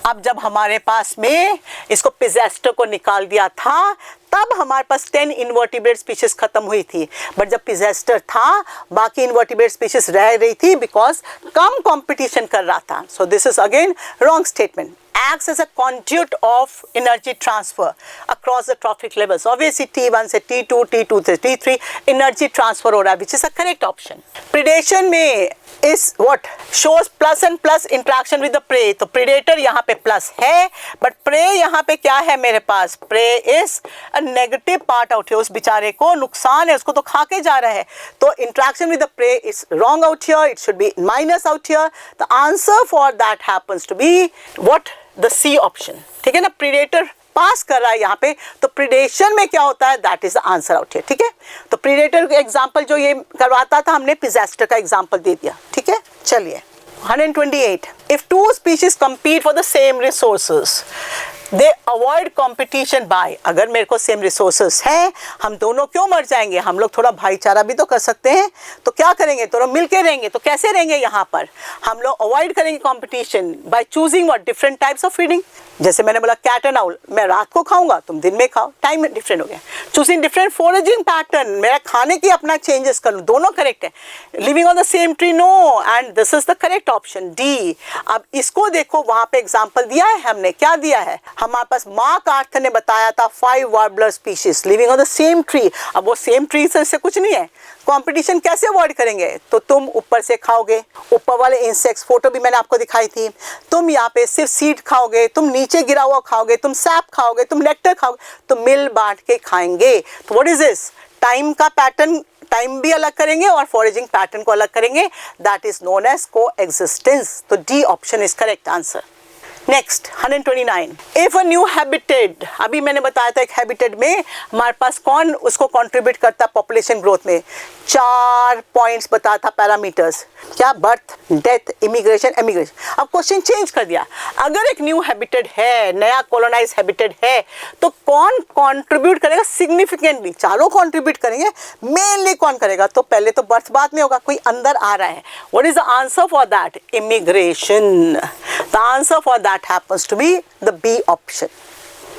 अब जब हमारे पास में इसको पिजेस्टर को निकाल दिया था, तब हमारे पास 10 इनवर्टिब्रेट स्पीशीज खत्म हुई थी, बट जब पिजेस्टर था बाकी इनवर्टिब्रेट स्पीशीज रह रही थी बिकॉज कम कंपटीशन कर रहा था। सो this is again wrong statement. Acts as a conduit of energy transfer across the trophic levels। Obviously T1 से T2, T2 से T3 energy transfer हो रहा है, which is a correct option। Predation में is what shows plus and plus interaction with the prey। तो predator यहाँ पे plus है, but prey यहाँ पे क्या है मेरे पास, prey is a negative part out here। उस बेचारे को नुकसान है, उसको तो खा के जा रहा है, तो interaction with the prey is wrong out here, it should be minus out here। The answer for that happens to be what, the C option, ठीक है ना। प्रीडेटर पास कर रहा है यहाँ पे, तो प्रीडेशन में क्या होता है, that is the answer out here, ठीक है। तो प्रीडेटर का एग्जांपल जो ये करवाता था, हमने पिजेस्टर का एग्जांपल दे दिया, ठीक है। चलिए 128, if two species compete for the same resources, they avoid competition by, अगर मेरे को सेम रिसोर्सेस हैं, हम दोनों क्यों मर जाएंगे, हम लोग थोड़ा भाईचारा भी तो कर सकते हैं, तो क्या करेंगे, दोनों मिलके रहेंगे, तो कैसे रहेंगे, यहाँ पर हम लोग अवॉइड करेंगे competition by choosing what different types of feeding. जैसे मैंने बोला कैट एंड आउल, मैं रात को खाऊंगा, तुम दिन में खाओ, टाइम डिफरेंट हो गया। चूजिंग डिफरेंट फॉरेजिंग पैटर्न, मेरा खाने की अपना चेंजेस कर लूँ, दोनों करेक्ट है। लिविंग ऑन द सेम ट्री, no, and this is the correct option D. अब इसको देखो, वहां पे एग्जांपल दिया है हमने, क्या दिया है हमारे पास, मार्क आर्थर ने बताया था 5 warbler species living on the सेम ट्री। अब वो सेम ट्री से कुछ नहीं है, कंपटीशन कैसे अवॉइड करेंगे, तो तुम ऊपर से खाओगे, ऊपर वाले इंसेक्ट्स, फोटो भी मैंने आपको दिखाई थी, तुम यहाँ पे सिर्फ सीड खाओगे, तुम नीचे गिरा हुआ खाओगे, तुम सैप खाओगे, तुम नेक्टर खाओगे, तो मिल बांट के खाएंगे। तो व्हाट इज दिस, टाइम का पैटर्न, टाइम भी अलग करेंगे और फॉरेजिंग पैटर्न को अलग करेंगे, दैट इज नोन एज को एग्जिस्टेंस। तो D option is correct answer. Next 129, if a new habitat, अभी मैंने बताया था एक हैबिटेट में हमारे पास कौन उसको कंट्रीब्यूट करता है पॉपुलेशन ग्रोथ में, 4 पॉइंट्स बताया था पैरामीटर्स, क्या, बर्थ, डेथ, इमिग्रेशन, एमिग्रेशन। अब क्वेश्चन चेंज कर दिया, अगर एक न्यू हैबिटेट है, नया कॉलोनाइज हैबिटेट है, तो कौन कंट्रीब्यूट करेगा सिग्निफिकेंटली, चारों कंट्रीब्यूट करेंगे, मेनली कौन करेगा, तो पहले तो बर्थ बाद में होगा, कोई अंदर आ रहा है, what is the answer for that, immigration. The answer for that happens to be the B option.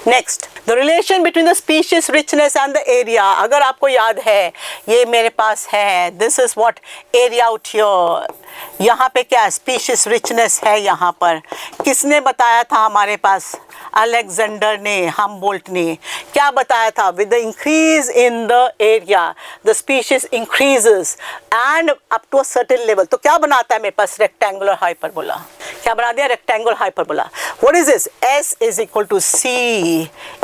Next, the relation between the species richness and the area. अगर आपको याद है, ये मेरे पास है, this is what area out here. यहाँ पे क्या species richness है, यहाँ पर किसने बताया था हमारे पास, अलेक्जेंडर ने, हमबोल्ट ने, क्या बताया था, with the increase in the area the species increases and up to a certain level, तो क्या बनाता है मेरे पास, rectangular hyperbola, क्या बना दिया, rectangular hyperbola. What is this, S is equal to C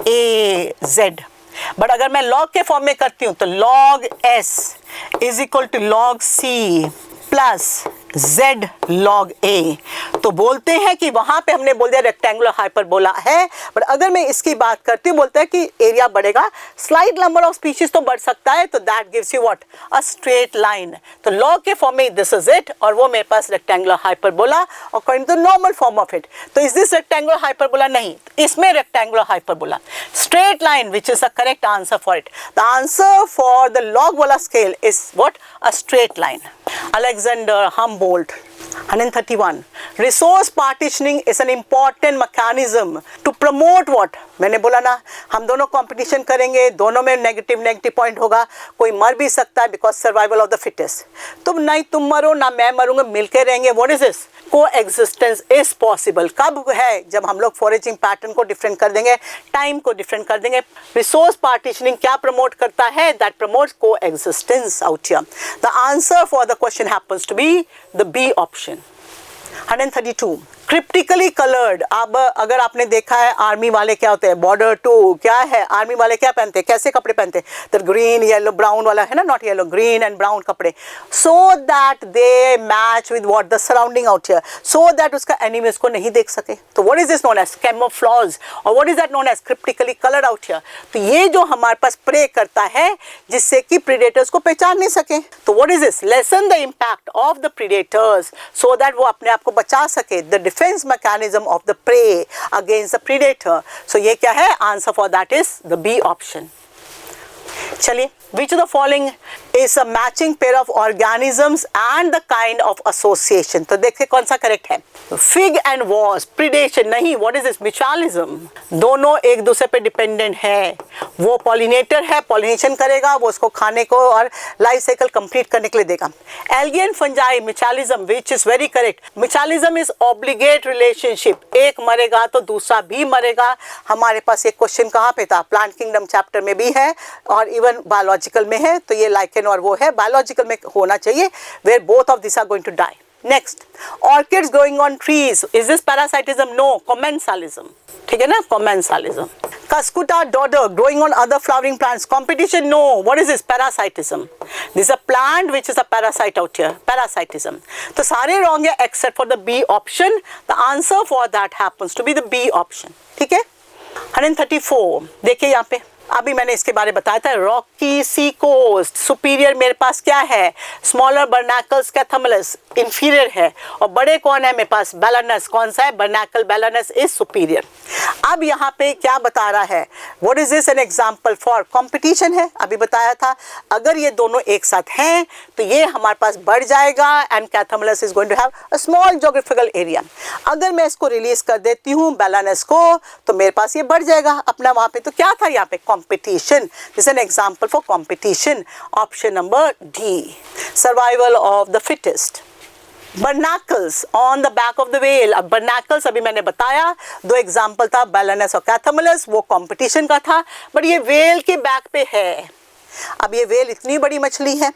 A Z, but अगर मैं log के फॉर्म में करती हूँ तो log S is equal to log C plus Z log A, तो बोलते हैं कि वहां पे हमने बोल दिया रेक्टेंगुलर हाइपरबोला है, बट अगर मैं इसकी बात करती हूँ, बोलते हैं कि एरिया बढ़ेगा, स्लाइट नंबर ऑफ स्पीशीज तो बढ़ सकता है, तो that gives you what, a straight line. तो लॉग के फॉर्म में दिस इज इट, और वो मेरे पास rectangular hyperbola according to normal form of it. तो इज दिस रेक्टेंगुलर हाइपरबोला, नहीं, इसमें rectangular hyperbola, straight line which is the correct answer for it. The answer for the log वाला scale is what, a straight line. Alexander, Humboldt. 131, resource partitioning is an important mechanism to promote what, मैंने बोला ना, हम दोनों competition करेंगे, दोनों में negative point होगा, कोई मर भी सकता है, because survival of the fittest, तुम नहीं तुम मरो ना मैं मरूंगा, मिलके रहेंगे, व्हाट इज दिस, को एग्जिस्टेंस इज पॉसिबल। कब है, जब हम लोग फॉरेजिंग पैटर्न को डिफरेंट कर देंगे, टाइम को डिफरेंट कर देंगे। रिसोर्स पार्टीशनिंग क्या प्रमोट करता है, that promotes coexistence out here. The answer for the question happens to be the B option. 132, cryptically coloured. अब अगर आपने देखा है आर्मी वाले क्या होते हैं, बॉर्डर टू क्या है, आर्मी वाले क्या पहनते हैं, कैसे कपड़े पहनते हैं, तो ग्रीन येलो ब्राउन वाला है ना, not yellow, green and brown कपड़े, so that they match with what the surrounding out here, so that उसका एनिमी उसको नहीं देख सके। तो what is this known as camouflage, और what is that known as cryptically coloured out here. तो ये जो हमारे पास प्रे करता है जिससे कि प्रीडेटर्स को पहचान नहीं सके, तो what is this, lessen the impact of the predators so that वो अपने आप को बचा सके, the defence mechanism of the prey against the predator. So ये क्या है, answer for that is the B option. चलिए, which of the following is a matching pair of organisms and the kind of association, तो देखिए कौन सा correct है, fig and was, predation नहीं, व्हाट इज दिस, म्यूचुअलिज्म, दोनों एक दूसरे पे डिपेंडेंट है, वो पॉलिनेटर है, पॉलिनेशन करेगा, वो उसको खाने को और लाइफ साइकिल कंप्लीट करने के लिए देगा। Algae and fungi, mutualism, which is very correct, mutualism is obligate relationship, एक मरेगा तो दूसरा भी मरेगा। हमारे पास एक क्वेश्चन कहाँ पे था, प्लांट किंगडम चैप्टर में भी है और इवन बायोलॉजिकल में है, तो ये लाइकेन और वो है, बायोलॉजिकल में होना चाहिए, where both of this are going to die. Next, orchids growing on trees, is this parasitism, no, commensalism, ठीक है ना, कमेंसालिज्म। Cuscuta dodder growing on other flowering plants, competition, no, what is this, parasitism, this is a plant which is a parasite out here, parasitism। तो सारे wrong है except for the B option, the answer for that happens to be the B option, ठीक है। 134, देखिए यहाँ पे अभी मैंने इसके बारे में बताया था, रॉकी सी कोस्ट, सुपीरियर मेरे पास क्या है, स्मॉलर बर्नाकल्स कैथमलस इंफीरियर है, और बड़े कौन है मेरे पास, बैलानस, कौन सा है, बर्नाकल बैलानस इज सुपीरियर। अब यहाँ पे क्या बता रहा है, what is this an example for, competition है, अभी बताया था अगर ये दोनों एक साथ हैं तो ये हमारे पास बढ़ जाएगा एंड कैथमलस is going to have a small geographical area. अगर मैं इसको रिलीज कर देती हूँ बैलानस को तो मेरे पास ये बढ़ जाएगा अपना, वहाँ पे तो क्या था यहाँ पे competition, this an example for competition, option number D, survival of the fittest. Barnacles on the back of the whale, अब बर्नाकल्स अभी मैंने बताया, दो एग्जाम्पल था बैलानस और कैथमलस, वो कंपटीशन का था, बट ये वेल के बैक पे है। अब ये वेल इतनी बड़ी मछली है,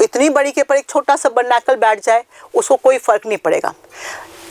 इतनी बड़ी के पर एक छोटा सा बर्नाकल बैठ जाए उसको कोई फर्क नहीं पड़ेगा,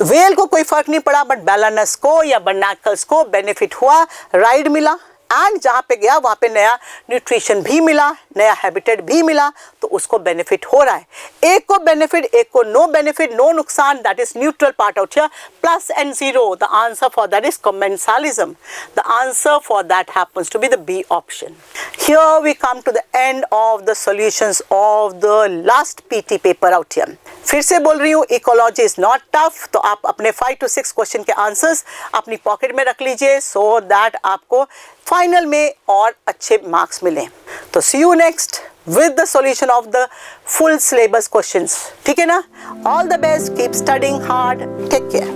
वेल को कोई फर्क नहीं पड़ा, बट बैलानस को या बर्नाकल्स को बेनिफिट हुआ, राइड मिला, एंड जहाँ पे गया वहाँ पे नया न्यूट्रिशन भी मिला, नया हैबिटेट भी मिला, तो उसको बेनिफिट हो रहा है। एक को बेनिफिट, एक को नो बेनिफिट, नो नुकसान, that is neutral part out here, plus and zero, the answer for that is commensalism, the answer for that happens to be the B option. Here we come to the end of the solutions of the last PT paper out here. फिर से बोल रही हूँ, ecology is not tough, तो आप अपने 5 to 6 question के answers अपनी पॉकेट में रख लीजिए सो दैट आपको फाइनल में और अच्छे मार्क्स मिलें। तो see you next with the solution of the full syllabus questions, ठीक है ना। All the best, keep studying hard, take care.